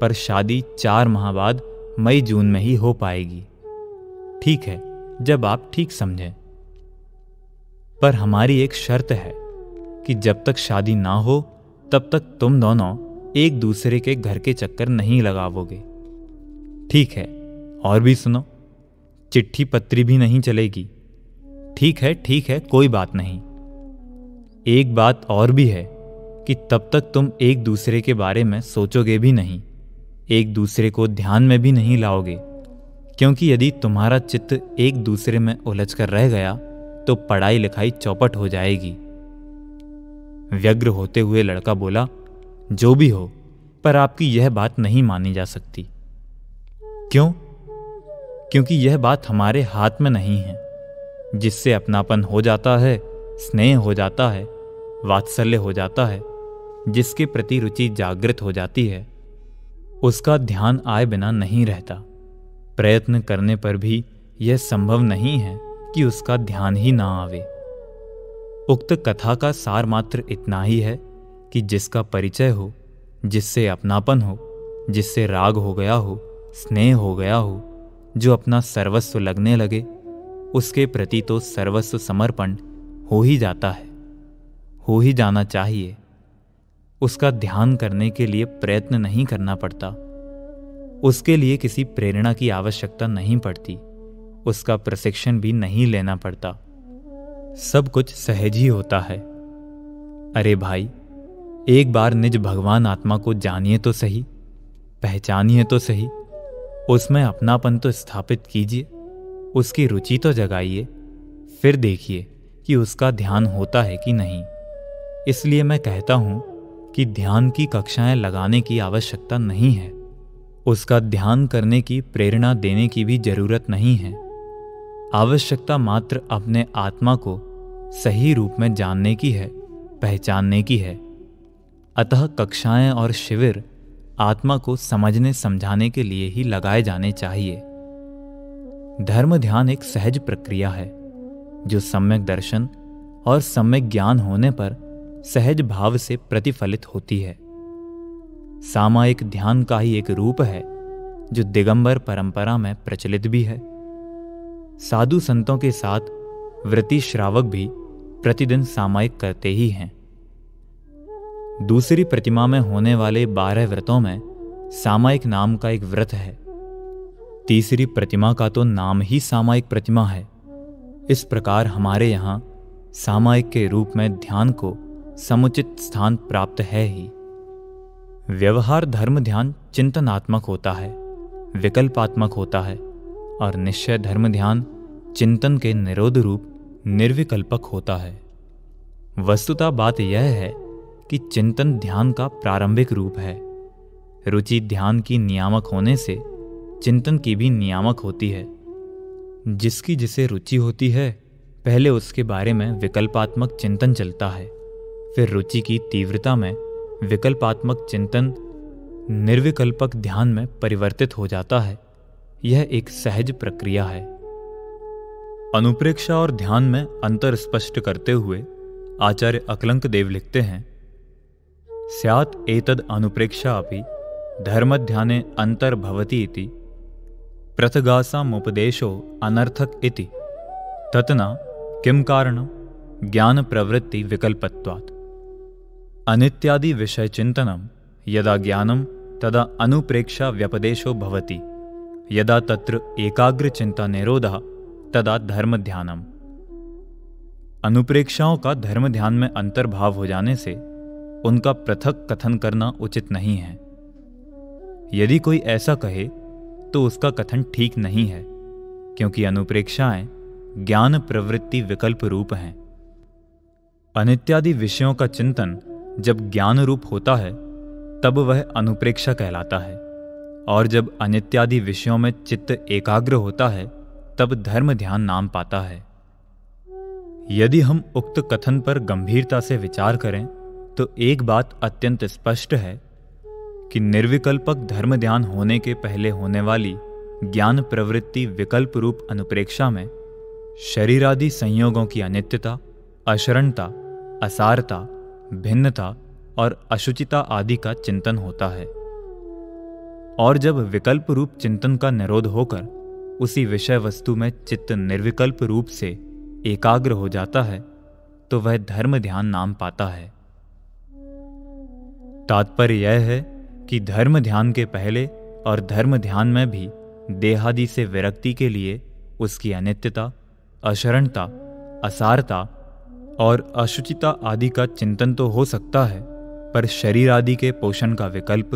पर शादी 4 माह बाद मई जून में ही हो पाएगी। ठीक है, जब आप ठीक समझें। पर हमारी एक शर्त है कि जब तक शादी ना हो तब तक तुम दोनों एक दूसरे के घर के चक्कर नहीं लगावोगे। ठीक है? और भी सुनो, चिट्ठी पत्री भी नहीं चलेगी। ठीक है, कोई बात नहीं। एक बात और भी है कि तब तक तुम एक दूसरे के बारे में सोचोगे भी नहीं, एक दूसरे को ध्यान में भी नहीं लाओगे, क्योंकि यदि तुम्हारा चित्त एक दूसरे में उलझ कर रह गया तो पढ़ाई लिखाई चौपट हो जाएगी। व्यग्र होते हुए लड़का बोला, जो भी हो, पर आपकी यह बात नहीं मानी जा सकती। क्यों? क्योंकि यह बात हमारे हाथ में नहीं है। जिससे अपनापन हो जाता है, स्नेह हो जाता है, वात्सल्य हो जाता है, जिसके प्रति रुचि जागृत हो जाती है, उसका ध्यान आए बिना नहीं रहता। प्रयत्न करने पर भी यह संभव नहीं है कि उसका ध्यान ही ना आवे। उक्त कथा का सार मात्र इतना ही है कि जिसका परिचय हो, जिससे अपनापन हो, जिससे राग हो गया हो, स्नेह हो गया हो, जो अपना सर्वस्व लगने लगे, उसके प्रति तो सर्वस्व समर्पण हो ही जाता है, हो ही जाना चाहिए। उसका ध्यान करने के लिए प्रयत्न नहीं करना पड़ता, उसके लिए किसी प्रेरणा की आवश्यकता नहीं पड़ती, उसका प्रशिक्षण भी नहीं लेना पड़ता। सब कुछ सहज ही होता है। अरे भाई, एक बार निज भगवान आत्मा को जानिए तो सही, पहचानिए तो सही, उसमें अपनापन तो स्थापित कीजिए, उसकी रुचि तो जगाइए, फिर देखिए कि उसका ध्यान होता है कि नहीं। इसलिए मैं कहता हूं कि ध्यान की कक्षाएं लगाने की आवश्यकता नहीं है, उसका ध्यान करने की प्रेरणा देने की भी जरूरत नहीं है। आवश्यकता मात्र अपने आत्मा को सही रूप में जानने की है, पहचानने की है। अतः कक्षाएं और शिविर आत्मा को समझने समझाने के लिए ही लगाए जाने चाहिए। धर्म ध्यान एक सहज प्रक्रिया है जो सम्यक दर्शन और सम्यक ज्ञान होने पर सहज भाव से प्रतिफलित होती है। सामायिक ध्यान का ही एक रूप है जो दिगंबर परंपरा में प्रचलित भी है। साधु संतों के साथ व्रती श्रावक भी प्रतिदिन सामायिक करते ही हैं। दूसरी प्रतिमा में होने वाले 12 व्रतों में सामायिक नाम का एक व्रत है। तीसरी प्रतिमा का तो नाम ही सामायिक प्रतिमा है। इस प्रकार हमारे यहाँ सामायिक के रूप में ध्यान को समुचित स्थान प्राप्त है ही। व्यवहार धर्म ध्यान चिंतनात्मक होता है, विकल्पात्मक होता है, और निश्चय धर्म ध्यान चिंतन के निरोध रूप निर्विकल्पक होता है। वस्तुतः बात यह है कि चिंतन ध्यान का प्रारंभिक रूप है। रुचि ध्यान की नियामक होने से चिंतन की भी नियामक होती है। जिसकी जिसे रुचि होती है, पहले उसके बारे में विकल्पात्मक चिंतन चलता है, फिर रुचि की तीव्रता में विकल्पात्मक चिंतन निर्विकल्पक ध्यान में परिवर्तित हो जाता है। यह एक सहज प्रक्रिया है। अनुप्रेक्षा और ध्यान में अंतर स्पष्ट करते हुए आचार्य अकलंक देव लिखते हैं, स्यात् एतद् अनुप्रेक्षा अपि धर्म ध्याने अंतर्भवति इति पृथगासामुपदेशो अनर्थक इति ततना किम कारणं ज्ञान प्रवृत्ति विकल्पत्वात्। अनित्यादि विषय चिंतनम यदा ज्ञानम तदा अनुप्रेक्षा व्यपदेशो भवति, यदा तत्र एकाग्र चिंता निरोधः तदा धर्म ध्यानम। अनुप्रेक्षाओं का धर्म ध्यान में अंतर्भाव हो जाने से उनका पृथक कथन करना उचित नहीं है। यदि कोई ऐसा कहे तो उसका कथन ठीक नहीं है, क्योंकि अनुप्रेक्षाएं ज्ञान प्रवृत्ति विकल्प रूप हैं। अनित्यादि विषयों का चिंतन जब ज्ञान रूप होता है तब वह अनुप्रेक्षा कहलाता है, और जब अनित्यादि विषयों में चित्त एकाग्र होता है तब धर्म ध्यान नाम पाता है। यदि हम उक्त कथन पर गंभीरता से विचार करें तो एक बात अत्यंत स्पष्ट है कि निर्विकल्पक धर्म ध्यान होने के पहले होने वाली ज्ञान प्रवृत्ति विकल्प रूप अनुप्रेक्षा में शरीरादि संयोगों की अनित्यता, अशरणता, असारता, भिन्नता और अशुचिता आदि का चिंतन होता है। और जब विकल्प रूप चिंतन का निरोध होकर उसी विषय वस्तु में चित्त निर्विकल्प रूप से एकाग्र हो जाता है तो वह धर्म ध्यान नाम पाता है। तात्पर्य यह है कि धर्म ध्यान के पहले और धर्म ध्यान में भी देहादि से विरक्ति के लिए उसकी अनित्यता, अशरणता, असारता और अशुचिता आदि का चिंतन तो हो सकता है, पर शरीर आदि के पोषण का विकल्प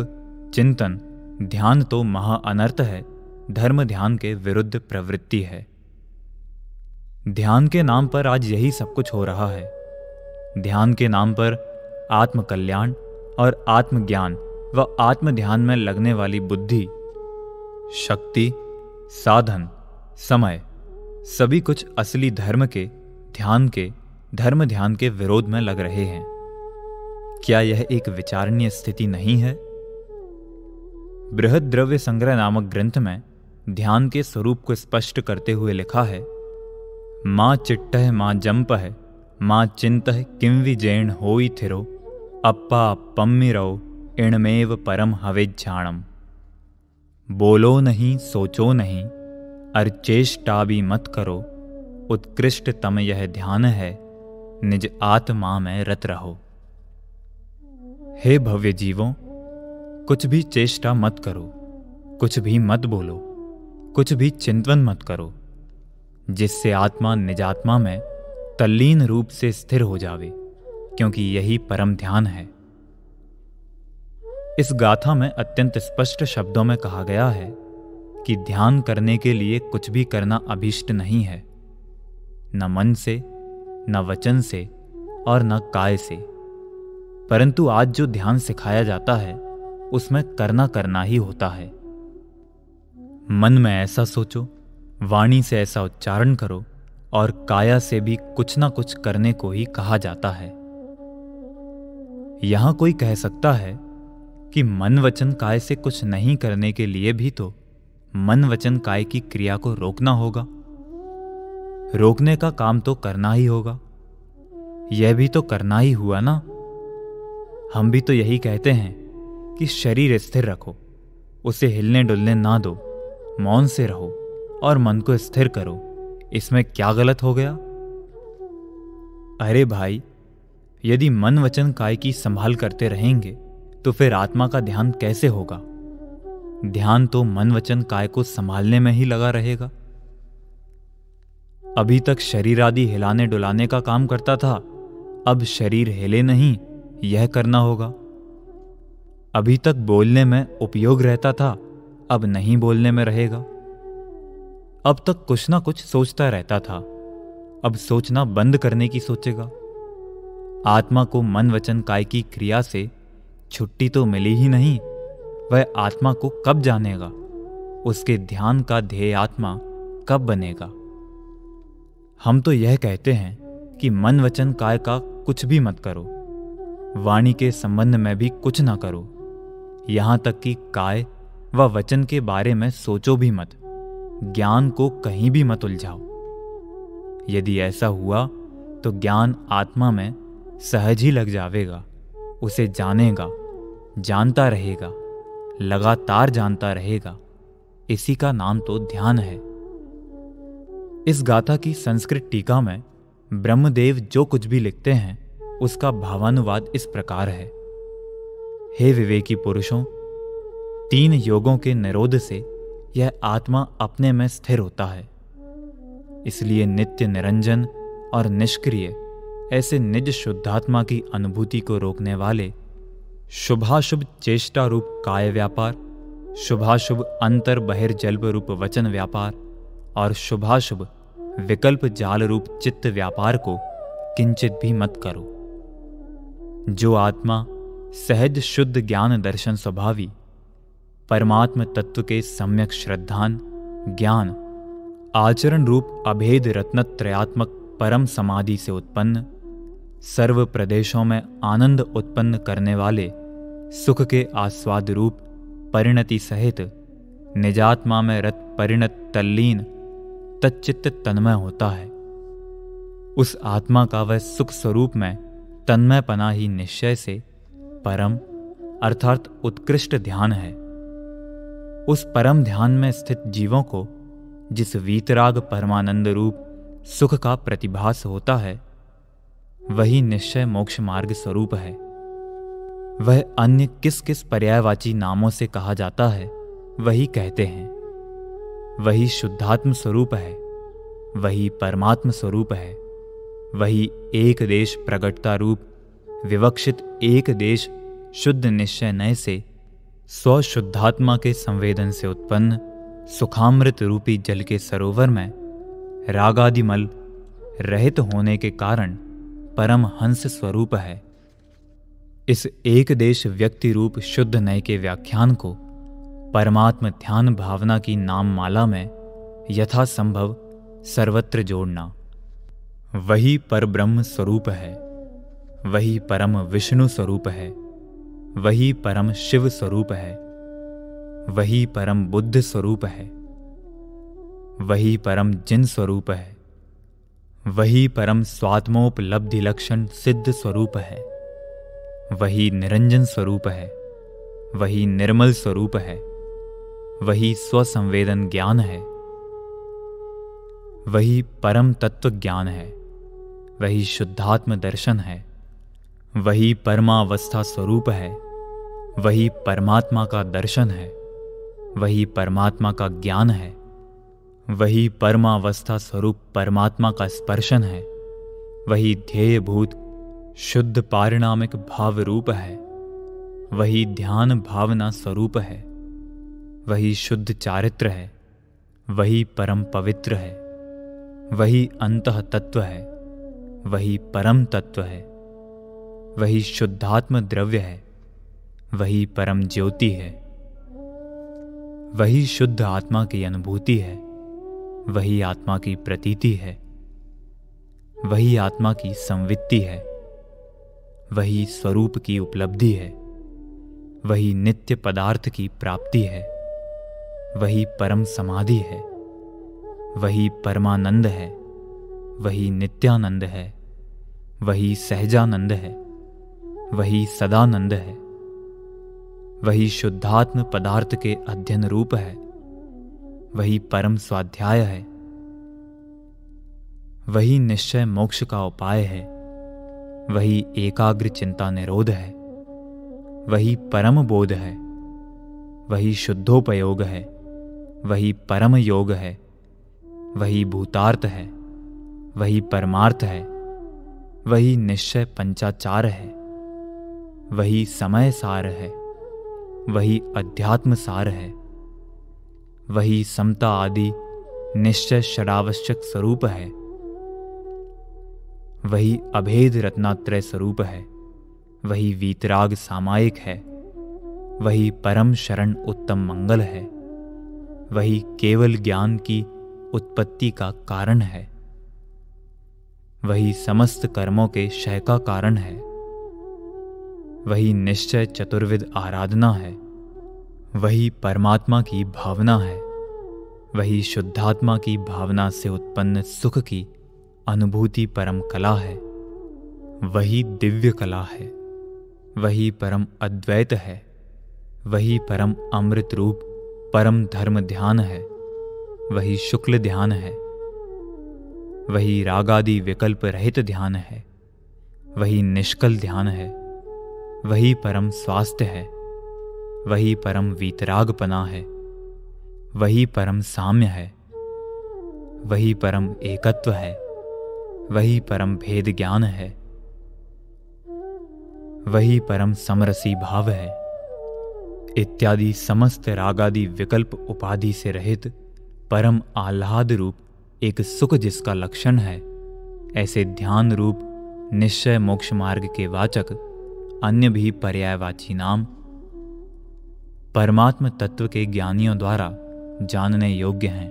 चिंतन ध्यान तो महा अनर्थ है, धर्म ध्यान के विरुद्ध प्रवृत्ति है। ध्यान के नाम पर आज यही सब कुछ हो रहा है। ध्यान के नाम पर आत्मकल्याण और आत्मज्ञान व आत्म ध्यान में लगने वाली बुद्धि, शक्ति, साधन, समय सभी कुछ असली धर्म के, ध्यान के, धर्म ध्यान के विरोध में लग रहे हैं। क्या यह एक विचारणीय स्थिति नहीं है? बृहद द्रव्य संग्रह नामक ग्रंथ में ध्यान के स्वरूप को स्पष्ट करते हुए लिखा है, मां चिट्टह मां जंपह मां चिंतह किं विजैण होई थिरो अप्पा पम्मिरो इणमेव परम हवेज्झाणम। बोलो नहीं, सोचो नहीं, और चेष्टा भी मत करो, उत्कृष्टतम यह ध्यान है, निज आत्मा में रत रहो। हे भव्य जीवों, कुछ भी चेष्टा मत करो, कुछ भी मत बोलो, कुछ भी चिंतन मत करो, जिससे आत्मा निजात्मा में तल्लीन रूप से स्थिर हो जावे, क्योंकि यही परम ध्यान है। इस गाथा में अत्यंत स्पष्ट शब्दों में कहा गया है कि ध्यान करने के लिए कुछ भी करना अभीष्ट नहीं है, न मन से, न वचन से और न काय से। परंतु आज जो ध्यान सिखाया जाता है उसमें करना ही होता है। मन में ऐसा सोचो, वाणी से ऐसा उच्चारण करो और काया से भी कुछ ना कुछ करने को ही कहा जाता है। यहां कोई कह सकता है कि मन वचन काय से कुछ नहीं करने के लिए भी तो मन वचन काय की क्रिया को रोकना होगा। रोकने का काम तो करना ही होगा। यह भी तो करना ही हुआ ना। हम भी तो यही कहते हैं कि शरीर स्थिर रखो, उसे हिलने डुलने ना दो, मौन से रहो और मन को स्थिर करो। इसमें क्या गलत हो गया? अरे भाई, यदि मन वचन काय की संभाल करते रहेंगे तो फिर आत्मा का ध्यान कैसे होगा? ध्यान तो मन वचन काय को संभालने में ही लगा रहेगा। अभी तक शरीर आदि हिलाने डुलाने का काम करता था, अब शरीर हिले नहीं, यह करना होगा। अभी तक बोलने में उपयोग रहता था, अब नहीं बोलने में रहेगा। अब तक कुछ ना कुछ सोचता रहता था, अब सोचना बंद करने की सोचेगा। आत्मा को मन वचन काय की क्रिया से छुट्टी तो मिली ही नहीं, वह आत्मा को कब जानेगा, उसके ध्यान का ध्येय आत्मा कब बनेगा। हम तो यह कहते हैं कि मन वचन काय का कुछ भी मत करो, वाणी के संबंध में भी कुछ ना करो, यहां तक कि काय व वचन के बारे में सोचो भी मत, ज्ञान को कहीं भी मत उलझाओ। यदि ऐसा हुआ तो ज्ञान आत्मा में सहज ही लग जावेगा, उसे जानेगा, जानता रहेगा, लगातार जानता रहेगा। इसी का नाम तो ध्यान है। इस गाथा की संस्कृत टीका में ब्रह्मदेव जो कुछ भी लिखते हैं उसका भावानुवाद इस प्रकार है। हे विवेकी पुरुषों, 3 योगों के निरोध से यह आत्मा अपने में स्थिर होता है। इसलिए नित्य निरंजन और निष्क्रिय ऐसे निज शुद्धात्मा की अनुभूति को रोकने वाले शुभाशुभ चेष्टा रूप काय व्यापार, शुभाशुभ अंतर बहिर्जल्प रूप वचन व्यापार और शुभाशुभ विकल्प जाल रूप चित्त व्यापार को किंचित भी मत करो। जो आत्मा सहज शुद्ध ज्ञान दर्शन स्वभावी परमात्म तत्व के सम्यक श्रद्धान ज्ञान आचरण रूप अभेद रत्नत्रयात्मक परम समाधि से उत्पन्न सर्व प्रदेशों में आनंद उत्पन्न करने वाले सुख के आस्वाद रूप परिणति सहित निजात्मा में रत परिणत तल्लीन तच्चित्त तन्मय होता है। उस आत्मा का वह सुख स्वरूप में तन्मय पना ही निश्चय से परम अर्थात उत्कृष्ट ध्यान है। उस परम ध्यान में स्थित जीवों को जिस वीतराग परमानंद रूप सुख का प्रतिभास होता है, वही निश्चय मोक्ष मार्ग स्वरूप है। वह अन्य किस किस पर्यायवाची नामों से कहा जाता है वही कहते हैं। वही शुद्धात्म स्वरूप है, वही परमात्म स्वरूप है, वही एक देश प्रगटता रूप विवक्षित एक देश शुद्ध निश्चय नय से स्वशुद्धात्मा के संवेदन से उत्पन्न सुखामृत रूपी जल के सरोवर में रागादिमल रहित होने के कारण परम हंस स्वरूप है। इस एक देश व्यक्ति रूप शुद्ध नय के व्याख्यान को परमात्म ध्यान भावना की नाम माला में यथासंभव सर्वत्र जोड़ना। वही परब्रह्म स्वरूप है, वही परम विष्णु स्वरूप है, वही परम शिव स्वरूप है, वही परम बुद्ध स्वरूप है, वही परम जिन स्वरूप है, वही परम स्वात्मोपलब्धि लक्षण सिद्ध स्वरूप है, वही निरंजन स्वरूप है, वही निर्मल स्वरूप है, वही स्वसंवेदन ज्ञान है, वही परम तत्व ज्ञान है, वही शुद्धात्म दर्शन है, वही परमावस्था स्वरूप है, वही परमात्मा का दर्शन है, वही परमात्मा का ज्ञान है, वही परमावस्था स्वरूप परमात्मा का स्पर्शन है, वही ध्येयभूत शुद्ध पारिणामिक भाव रूप है, वही ध्यान भावना स्वरूप है, वही शुद्ध चारित्र है, वही परम पवित्र है, वही अंतः तत्व है, वही परम तत्व है, वही शुद्धात्म द्रव्य है, वही परम ज्योति है, वही शुद्ध आत्मा की अनुभूति है, वही आत्मा की प्रतीति है, वही आत्मा की संवित्ति है, वही स्वरूप की उपलब्धि है, वही नित्य पदार्थ की प्राप्ति है, वही परम समाधि है, वही परमानंद है, वही नित्यानंद है, वही सहजानंद है, वही सदानंद है, वही शुद्धात्म पदार्थ के अध्ययन रूप है, वही परम स्वाध्याय है, वही निश्चय मोक्ष का उपाय है, वही एकाग्र चिंता निरोध है, वही परम बोध है, वही शुद्धोपयोग है, वही परम योग है, वही भूतार्थ है, वही परमार्थ है, वही निश्चय पंचाचार है, वही समय सार है, वही अध्यात्म सार है, वही समता आदि निश्चय षडावश्यक स्वरूप है, वही अभेद रत्नात्रय स्वरूप है, वही वीतराग सामायिक है, वही परम शरण उत्तम मंगल है, वही केवल ज्ञान की उत्पत्ति का कारण है, वही समस्त कर्मों के क्षय का कारण है, वही निश्चय चतुर्विध आराधना है, वही परमात्मा की भावना है, वही शुद्धात्मा की भावना से उत्पन्न सुख की अनुभूति परम कला है, वही दिव्य कला है, वही परम अद्वैत है, वही परम अमृत रूप परम धर्म ध्यान है, वही शुक्ल ध्यान है, वही रागादि विकल्प रहित ध्यान है, वही निष्कल ध्यान है, वही परम स्वास्थ्य है, वही परम वीतरागपना है, वही परम साम्य है, वही परम एकत्व है, वही परम भेद ज्ञान है, वही परम समरसी भाव है, इत्यादि समस्त रागादि विकल्प उपाधि से रहित परम आह्लाद रूप एक सुख जिसका लक्षण है, ऐसे ध्यान रूप निश्चय मोक्ष मार्ग के वाचक अन्य भी पर्यायवाची नाम परमात्म तत्व के ज्ञानियों द्वारा जानने योग्य हैं।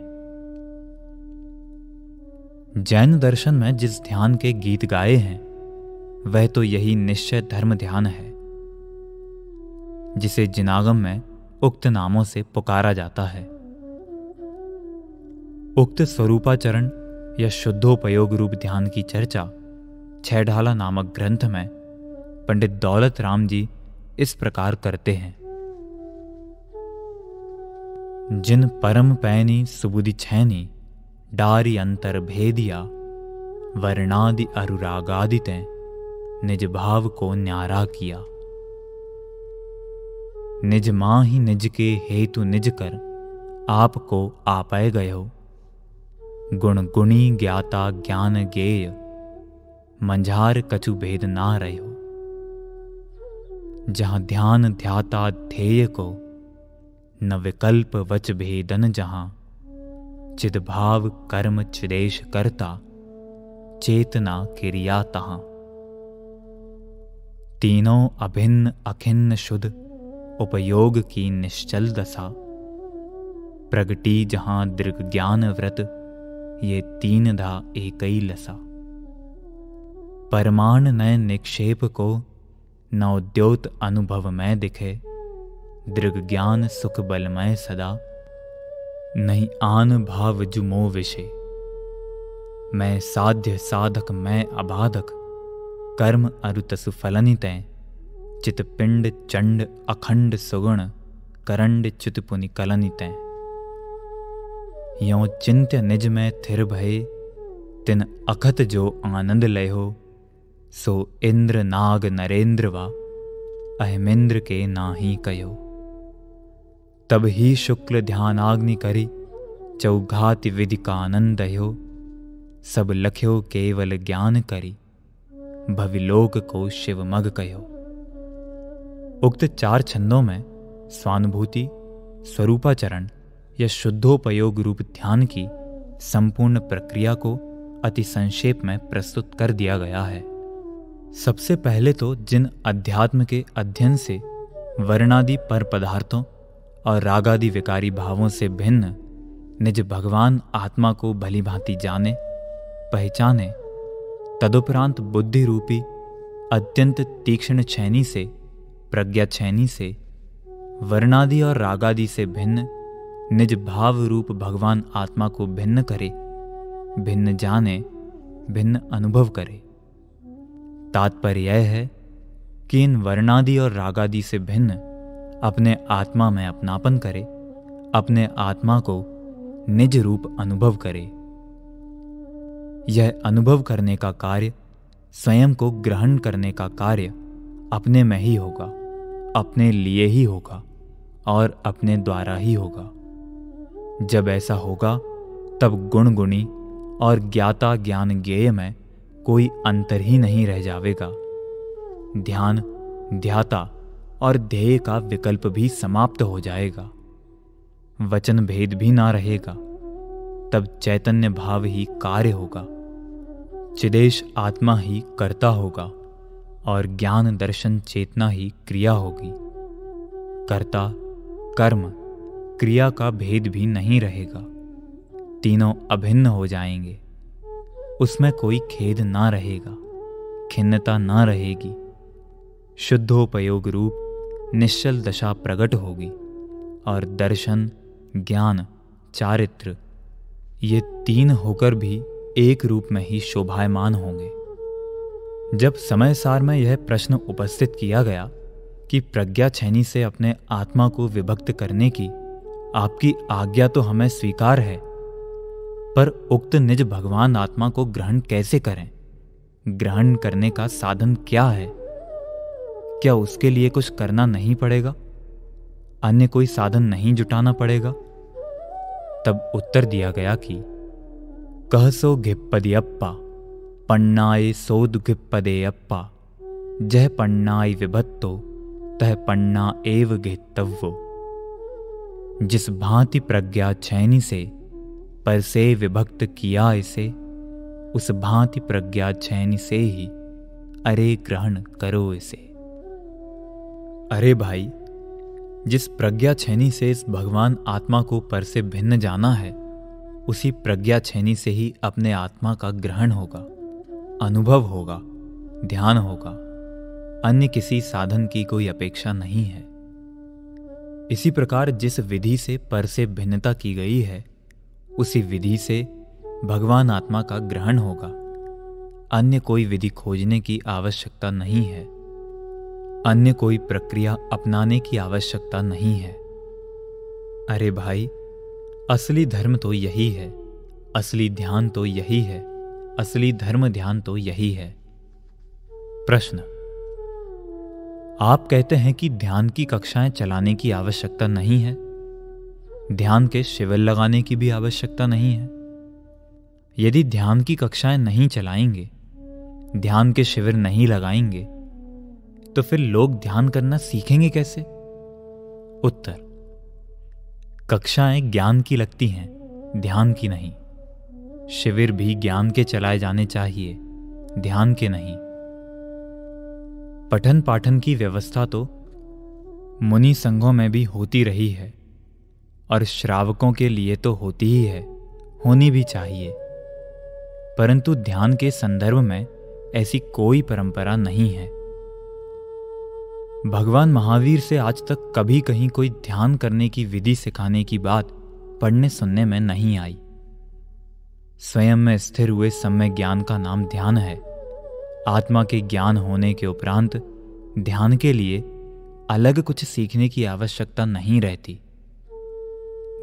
जैन दर्शन में जिस ध्यान के गीत गाए हैं वह तो यही निश्चय धर्म ध्यान है, जिसे जिनागम में उक्त नामों से पुकारा जाता है। उक्त स्वरूपाचरण या शुद्धोपयोग रूप ध्यान की चर्चा छहढाला नामक ग्रंथ में पंडित दौलत राम जी इस प्रकार करते हैं। जिन परम पैनी सुबुधि छैनी डारी अंतर भेदिया वर्णादि अनुरागादिते निज भाव को न्यारा किया। निज मां ही निज के हेतु निज कर आपको आपय गयो, गुण गुणी ज्ञाता ज्ञान गेय मंझार कछु भेद ना रहो। जहां ध्यान ध्याता ध्येय को न विकल्प वच भेदन, जहां चिद भाव कर्म चिदेश करता चेतना क्रिया तहां। तीनों अभिन्न अखिन्न शुद्ध उपयोग की निश्चल दशा, प्रगटी जहां दृग ज्ञान व्रत ये तीन धा एकई लसा। परमाण नय निक्षेप को न उद्योत अनुभव में दिखे, दृग ज्ञान सुख बलमय सदा नहीं आन भाव जुमो विषय। मैं साध्य साधक मैं अबाधक कर्म अरुतसु फलनितय, चित पिंड चंड अखंड सुगुण करंड चित पुनि कलनितय। यों चिंत्य निज में थिर भये तिन अखत जो आनंद लयो, सो इंद्र नाग नरेंद्र वा अहमिंद्र के नाही कयो। तब ही शुक्ल ध्यानाग्नि करी चौघाति विधि का आनंद हो, सब लख्यो केवल ज्ञान करी भविलोक को शिव मग कहो। उक्त चार छंदों में स्वानुभूति स्वरूपाचरण या शुद्धोपयोग रूप ध्यान की संपूर्ण प्रक्रिया को अति संक्षेप में प्रस्तुत कर दिया गया है। सबसे पहले तो जिन अध्यात्म के अध्ययन से वर्णादि पर पदार्थों और रागादि विकारी भावों से भिन्न निज भगवान आत्मा को भली भांति जाने पहचाने, तदुपरांत बुद्धि रूपी अत्यंत तीक्ष्ण छैनी से प्रज्ञा छैनी से वर्णादि और रागादि से भिन्न निज भाव रूप भगवान आत्मा को भिन्न करे, भिन्न जाने, भिन्न अनुभव करे। तात्पर्य यह है कि इन वर्णादि और रागादि से भिन्न अपने आत्मा में अपनापन करे, अपने आत्मा को निज रूप अनुभव करे। यह अनुभव करने का कार्य, स्वयं को ग्रहण करने का कार्य अपने में ही होगा, अपने लिए ही होगा और अपने द्वारा ही होगा। जब ऐसा होगा तब गुण गुणी और ज्ञाता ज्ञान ज्ञेय में कोई अंतर ही नहीं रह जावेगा। ध्यान, ध्याता और ध्येय का विकल्प भी समाप्त हो जाएगा। वचन भेद भी ना रहेगा। तब चैतन्य भाव ही कार्य होगा, चिदेश आत्मा ही कर्ता होगा और ज्ञान दर्शन चेतना ही क्रिया होगी। कर्ता, कर्म, क्रिया का भेद भी नहीं रहेगा। तीनों अभिन्न हो जाएंगे। उसमें कोई खेद ना रहेगा, खिन्नता ना रहेगी। शुद्धोपयोग रूप निश्चल दशा प्रकट होगी और दर्शन, ज्ञान, चारित्र ये तीन होकर भी एक रूप में ही शोभायमान होंगे। जब समय सार में यह प्रश्न उपस्थित किया गया कि प्रज्ञा छेनी से अपने आत्मा को विभक्त करने की आपकी आज्ञा तो हमें स्वीकार है, पर उक्त निज भगवान आत्मा को ग्रहण कैसे करें? ग्रहण करने का साधन क्या है? क्या उसके लिए कुछ करना नहीं पड़ेगा? अन्य कोई साधन नहीं जुटाना पड़ेगा? तब उत्तर दिया गया कि कहसो घिप्पदियप्पा पन्नाए सोद घिप्पदेयप्पा जह पन्नाई विभत्तो तह पन्ना एव घित्तव्वो। जिस भांति प्रज्ञा छैनी से पर से विभक्त किया इसे, उस भांति प्रज्ञा छैनी से ही अरे ग्रहण करो इसे। अरे भाई, जिस प्रज्ञा छेनी से इस भगवान आत्मा को पर से भिन्न जाना है, उसी प्रज्ञा छेनी से ही अपने आत्मा का ग्रहण होगा, अनुभव होगा, ध्यान होगा। अन्य किसी साधन की कोई अपेक्षा नहीं है। इसी प्रकार जिस विधि से पर से भिन्नता की गई है, उसी विधि से भगवान आत्मा का ग्रहण होगा। अन्य कोई विधि खोजने की आवश्यकता नहीं है। अन्य कोई प्रक्रिया अपनाने की आवश्यकता नहीं है। अरे भाई, असली धर्म तो यही है, असली ध्यान तो यही है, असली धर्म ध्यान तो यही है। प्रश्न: आप कहते हैं कि ध्यान की कक्षाएं चलाने की आवश्यकता नहीं है, ध्यान के शिविर लगाने की भी आवश्यकता नहीं है। यदि ध्यान की कक्षाएं नहीं चलाएंगे, ध्यान के शिविर नहीं लगाएंगे, तो फिर लोग ध्यान करना सीखेंगे कैसे? उत्तर: कक्षाएं ज्ञान की लगती हैं, ध्यान की नहीं। शिविर भी ज्ञान के चलाए जाने चाहिए, ध्यान के नहीं। पठन पाठन की व्यवस्था तो मुनि संघों में भी होती रही है और श्रावकों के लिए तो होती ही है, होनी भी चाहिए। परंतु ध्यान के संदर्भ में ऐसी कोई परंपरा नहीं है। भगवान महावीर से आज तक कभी कहीं कोई ध्यान करने की विधि सिखाने की बात पढ़ने सुनने में नहीं आई। स्वयं में स्थिर हुए सम्य ज्ञान का नाम ध्यान है। आत्मा के ज्ञान होने के उपरांत ध्यान के लिए अलग कुछ सीखने की आवश्यकता नहीं रहती।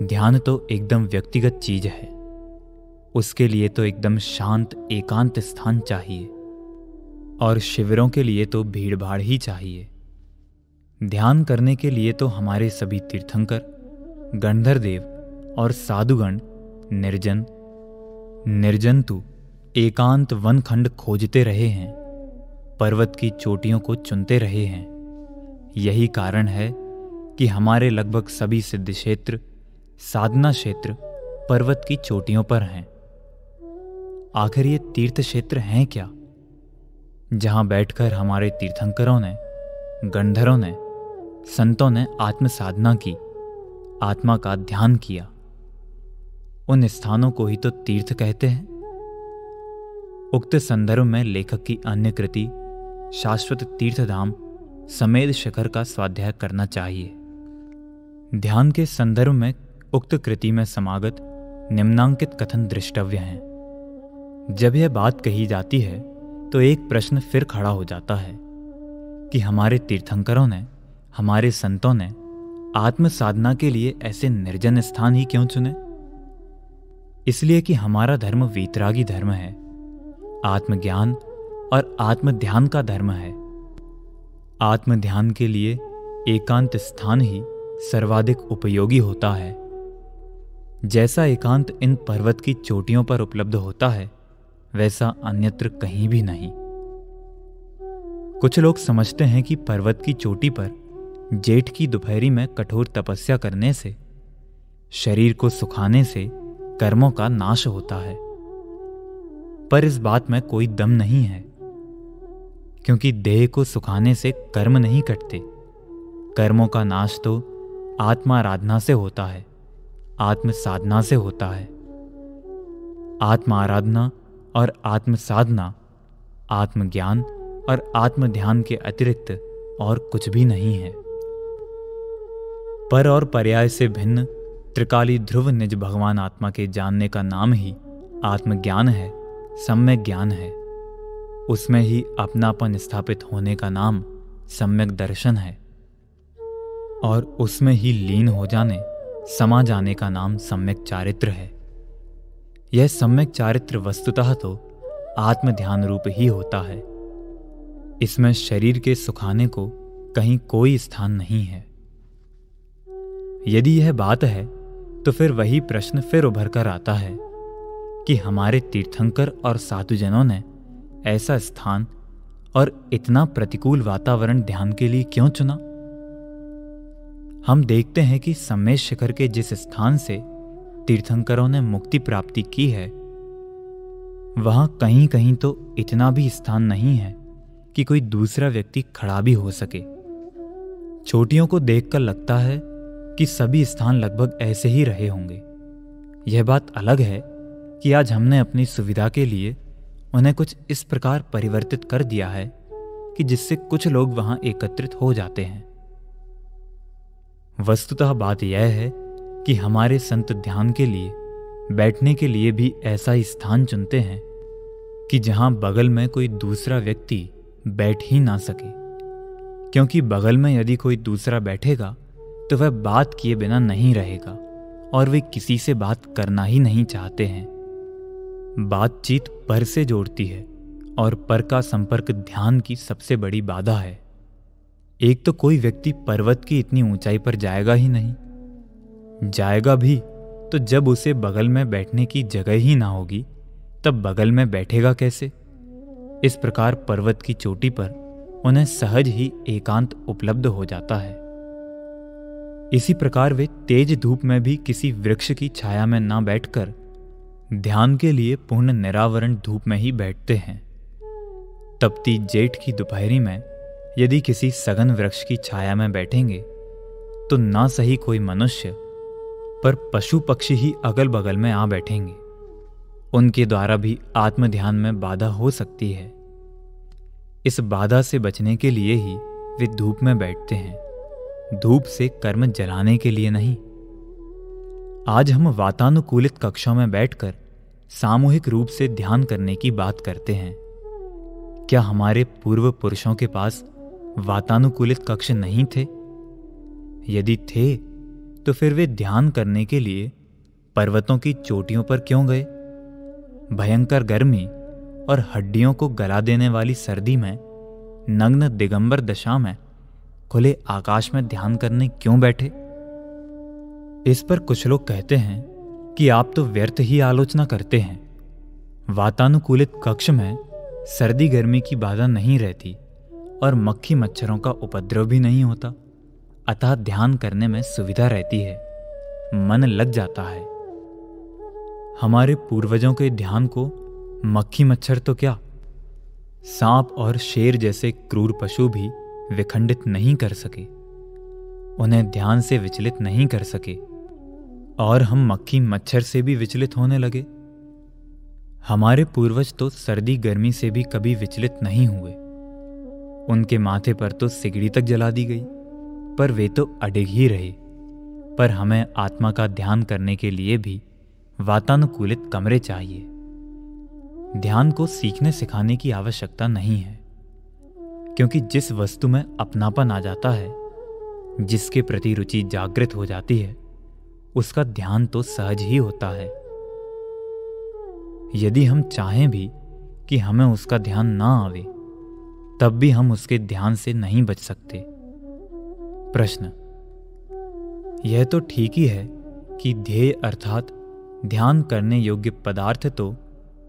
ध्यान तो एकदम व्यक्तिगत चीज है। उसके लिए तो एकदम शांत एकांत स्थान चाहिए और शिविरों के लिए तो भीड़ भाड़ ही चाहिए। ध्यान करने के लिए तो हमारे सभी तीर्थंकर, गंधर देव और साधुगण निर्जंतु एकांत वन खंड खोजते रहे हैं, पर्वत की चोटियों को चुनते रहे हैं। यही कारण है कि हमारे लगभग सभी सिद्ध क्षेत्र, साधना क्षेत्र पर्वत की चोटियों पर हैं। आखिर ये तीर्थ क्षेत्र हैं क्या? जहां बैठकर हमारे तीर्थंकरों ने, गंधरों ने, संतों ने आत्म साधना की, आत्मा का ध्यान किया। उन स्थानों को ही तो तीर्थ कहते हैं। उक्त संदर्भ में लेखक की अन्य कृति शाश्वत तीर्थधाम समेध शिखर का स्वाध्याय करना चाहिए। ध्यान के संदर्भ में उक्त कृति में समागत निम्नांकित कथन दृष्टव्य हैं। जब यह बात कही जाती है तो एक प्रश्न फिर खड़ा हो जाता है कि हमारे तीर्थंकरों ने, हमारे संतों ने आत्म साधना के लिए ऐसे निर्जन स्थान ही क्यों चुने? इसलिए कि हमारा धर्म वीतरागी धर्म है, आत्मज्ञान और आत्म ध्यान का धर्म है। आत्म ध्यान के लिए एकांत स्थान ही सर्वाधिक उपयोगी होता है। जैसा एकांत इन पर्वत की चोटियों पर उपलब्ध होता है, वैसा अन्यत्र कहीं भी नहीं। कुछ लोग समझते हैं कि पर्वत की चोटी पर जेठ की दोपहरी में कठोर तपस्या करने से, शरीर को सुखाने से कर्मों का नाश होता है। पर इस बात में कोई दम नहीं है, क्योंकि देह को सुखाने से कर्म नहीं कटते। कर्मों का नाश तो आत्माराधना से होता है, आत्म साधना से होता है। आत्म आराधना और आत्म साधना आत्मज्ञान और आत्म ध्यान के अतिरिक्त और कुछ भी नहीं है। पर और पर्याय से भिन्न त्रिकाली ध्रुव निज भगवान आत्मा के जानने का नाम ही आत्मज्ञान है, सम्यक ज्ञान है। उसमें ही अपनापन स्थापित होने का नाम सम्यक दर्शन है, और उसमें ही लीन हो जाने, समा जाने का नाम सम्यक चारित्र है। यह सम्यक चारित्र वस्तुतः तो आत्म ध्यान रूप ही होता है। इसमें शरीर के सुखाने को कहीं कोई स्थान नहीं है। यदि यह बात है तो फिर वही प्रश्न फिर उभर कर आता है कि हमारे तीर्थंकर और साधुजनों ने ऐसा स्थान और इतना प्रतिकूल वातावरण ध्यान के लिए क्यों चुना? हम देखते हैं कि सम्मेश शिखर के जिस स्थान से तीर्थंकरों ने मुक्ति प्राप्ति की है, वहां कहीं कहीं तो इतना भी स्थान नहीं है कि कोई दूसरा व्यक्ति खड़ा भी हो सके। चोटियों को देखकर लगता है कि सभी स्थान लगभग ऐसे ही रहे होंगे। यह बात अलग है कि आज हमने अपनी सुविधा के लिए उन्हें कुछ इस प्रकार परिवर्तित कर दिया है कि जिससे कुछ लोग वहां एकत्रित हो जाते हैं। वस्तुतः बात यह है कि हमारे संत ध्यान के लिए, बैठने के लिए भी ऐसा ही स्थान चुनते हैं कि जहां बगल में कोई दूसरा व्यक्ति बैठ ही ना सके, क्योंकि बगल में यदि कोई दूसरा बैठेगा तो वह बात किए बिना नहीं रहेगा और वे किसी से बात करना ही नहीं चाहते हैं। बातचीत पर से जोड़ती है और पर का संपर्क ध्यान की सबसे बड़ी बाधा है। एक तो कोई व्यक्ति पर्वत की इतनी ऊंचाई पर जाएगा ही नहीं, जाएगा भी तो जब उसे बगल में बैठने की जगह ही ना होगी तब बगल में बैठेगा कैसे? इस प्रकार पर्वत की चोटी पर उन्हें सहज ही एकांत उपलब्ध हो जाता है। इसी प्रकार वे तेज धूप में भी किसी वृक्ष की छाया में ना बैठकर ध्यान के लिए पूर्ण निरावरण धूप में ही बैठते हैं। तपती जेठ की दोपहरी में यदि किसी सघन वृक्ष की छाया में बैठेंगे तो ना सही कोई मनुष्य, पर पशु पक्षी ही अगल बगल में आ बैठेंगे। उनके द्वारा भी आत्म ध्यान में बाधा हो सकती है। इस बाधा से बचने के लिए ही वे धूप में बैठते हैं, धूप से कर्म जलाने के लिए नहीं। आज हम वातानुकूलित कक्षों में बैठकर सामूहिक रूप से ध्यान करने की बात करते हैं। क्या हमारे पूर्व पुरुषों के पास वातानुकूलित कक्ष नहीं थे? यदि थे तो फिर वे ध्यान करने के लिए पर्वतों की चोटियों पर क्यों गए? भयंकर गर्मी और हड्डियों को गला देने वाली सर्दी में, नग्न दिगंबर दशा में खुले आकाश में ध्यान करने क्यों बैठे? इस पर कुछ लोग कहते हैं कि आप तो व्यर्थ ही आलोचना करते हैं। वातानुकूलित कक्ष में सर्दी गर्मी की बाधा नहीं रहती और मक्खी मच्छरों का उपद्रव भी नहीं होता, अतः ध्यान करने में सुविधा रहती है, मन लग जाता है। हमारे पूर्वजों के ध्यान को मक्खी मच्छर तो क्या, सांप और शेर जैसे क्रूर पशु भी विखंडित नहीं कर सके, उन्हें ध्यान से विचलित नहीं कर सके, और हम मक्खी मच्छर से भी विचलित होने लगे। हमारे पूर्वज तो सर्दी गर्मी से भी कभी विचलित नहीं हुए। उनके माथे पर तो सिगड़ी तक जला दी गई, पर वे तो अडिग ही रहे। पर हमें आत्मा का ध्यान करने के लिए भी वातानुकूलित कमरे चाहिए। ध्यान को सीखने सिखाने की आवश्यकता नहीं है, क्योंकि जिस वस्तु में अपनापन आ जाता है, जिसके प्रति रुचि जागृत हो जाती है, उसका ध्यान तो सहज ही होता है। यदि हम चाहें भी कि हमें उसका ध्यान ना आवे, तब भी हम उसके ध्यान से नहीं बच सकते। प्रश्न: यह तो ठीक ही है कि ध्येय अर्थात ध्यान करने योग्य पदार्थ तो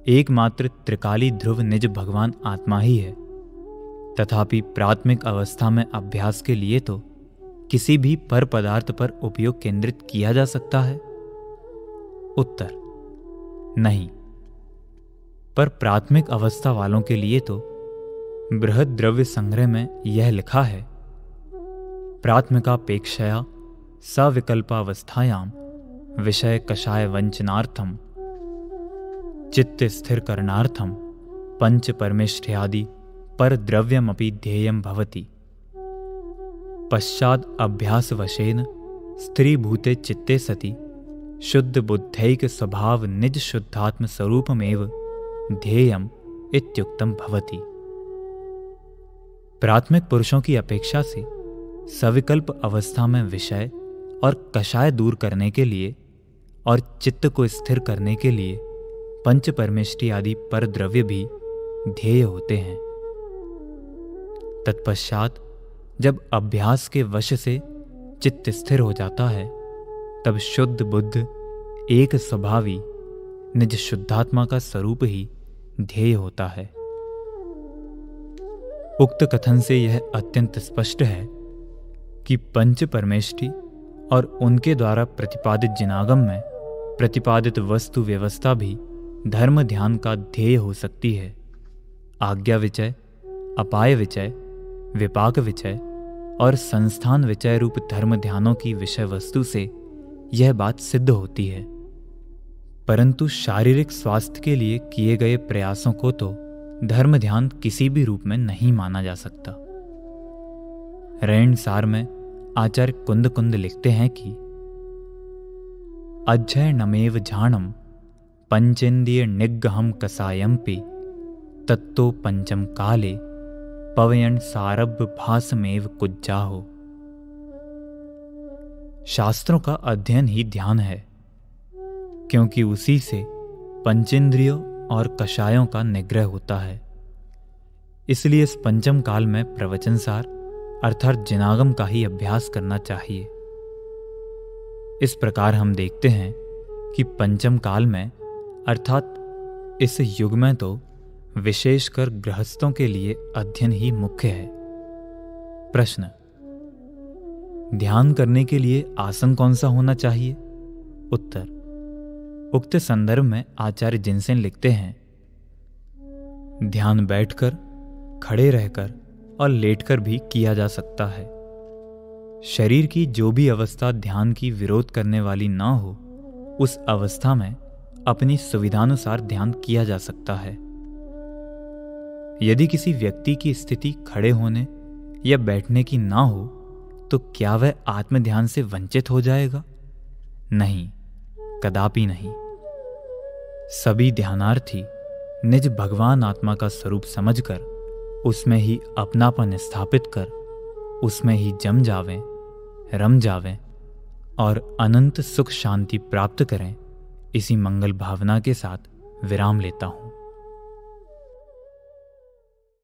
एकमात्र त्रिकाली ध्रुव निज भगवान आत्मा ही है, तथापि प्राथमिक अवस्था में अभ्यास के लिए तो किसी भी पर पदार्थ पर उपयोग केंद्रित किया जा सकता है। उत्तर नहीं, पर प्राथमिक अवस्था वालों के लिए तो बृहद द्रव्य संग्रह में यह लिखा है, प्राथमिकापेक्षया सविकल्पावस्थायाम विषय कषाय वंचनार्थम चित्त स्थिर करणार्थम पंच परमेष्ठ्यादि पर द्रव्यमपि ध्येयम भवति। पश्चाद अभ्यास वशेन स्त्रीभूते चित्ते सति शुद्ध बुद्धैक स्वभाव निज शुद्धात्म स्वरूपमेव ध्येयम इत्युक्तम भवति। प्राथमिक पुरुषों की अपेक्षा से सविकल्प अवस्था में विषय और कषाय दूर करने के लिए और चित्त को स्थिर करने के लिए पंच परमेष्टि आदि पर द्रव्य भी ध्येय होते हैं। तत्पश्चात जब अभ्यास के वश से चित्त स्थिर हो जाता है, तब शुद्ध बुद्ध एक स्वभावी निज शुद्धात्मा का स्वरूप ही ध्येय होता है। उक्त कथन से यह अत्यंत स्पष्ट है कि पंच परमेष्टि और उनके द्वारा प्रतिपादित जिनागम में प्रतिपादित वस्तु व्यवस्था भी धर्म ध्यान का ध्येय हो सकती है। आज्ञा विचय, अपाय विचय, विपाक विचय और संस्थान विचय रूप धर्म ध्यानों की विषय वस्तु से यह बात सिद्ध होती है। परंतु शारीरिक स्वास्थ्य के लिए किए गए प्रयासों को तो धर्म ध्यान किसी भी रूप में नहीं माना जा सकता। रैन सार में आचार्य कुंद कुंद लिखते हैं कि अज्झय नमेव झाणम पंचेन्द्रिय निग्रहम कसायम्पि तत्तो पंचम काले पवयन सारभ भासमेव कुज्जाहो। शास्त्रों का अध्ययन ही ध्यान है, क्योंकि उसी से पंचेंद्रियों और कषायों का निग्रह होता है। इसलिए इस पंचम काल में प्रवचनसार अर्थात जिनागम का ही अभ्यास करना चाहिए। इस प्रकार हम देखते हैं कि पंचम काल में अर्थात इस युग में तो विशेषकर गृहस्थों के लिए अध्ययन ही मुख्य है। प्रश्न, ध्यान करने के लिए आसन कौन सा होना चाहिए? उत्तर, उक्त संदर्भ में आचार्य जिनसेन लिखते हैं, ध्यान बैठकर, खड़े रहकर और लेटकर भी किया जा सकता है। शरीर की जो भी अवस्था ध्यान की विरोध करने वाली ना हो, उस अवस्था में अपनी सुविधानुसार ध्यान किया जा सकता है। यदि किसी व्यक्ति की स्थिति खड़े होने या बैठने की ना हो, तो क्या वह आत्म ध्यान से वंचित हो जाएगा? नहीं, कदापि नहीं। सभी ध्यानार्थी निज भगवान आत्मा का स्वरूप समझकर उसमें ही अपनापन स्थापित कर उसमें ही जम जावें, रम जावें और अनंत सुख शांति प्राप्त करें। इसी मंगल भावना के साथ विराम लेता हूं।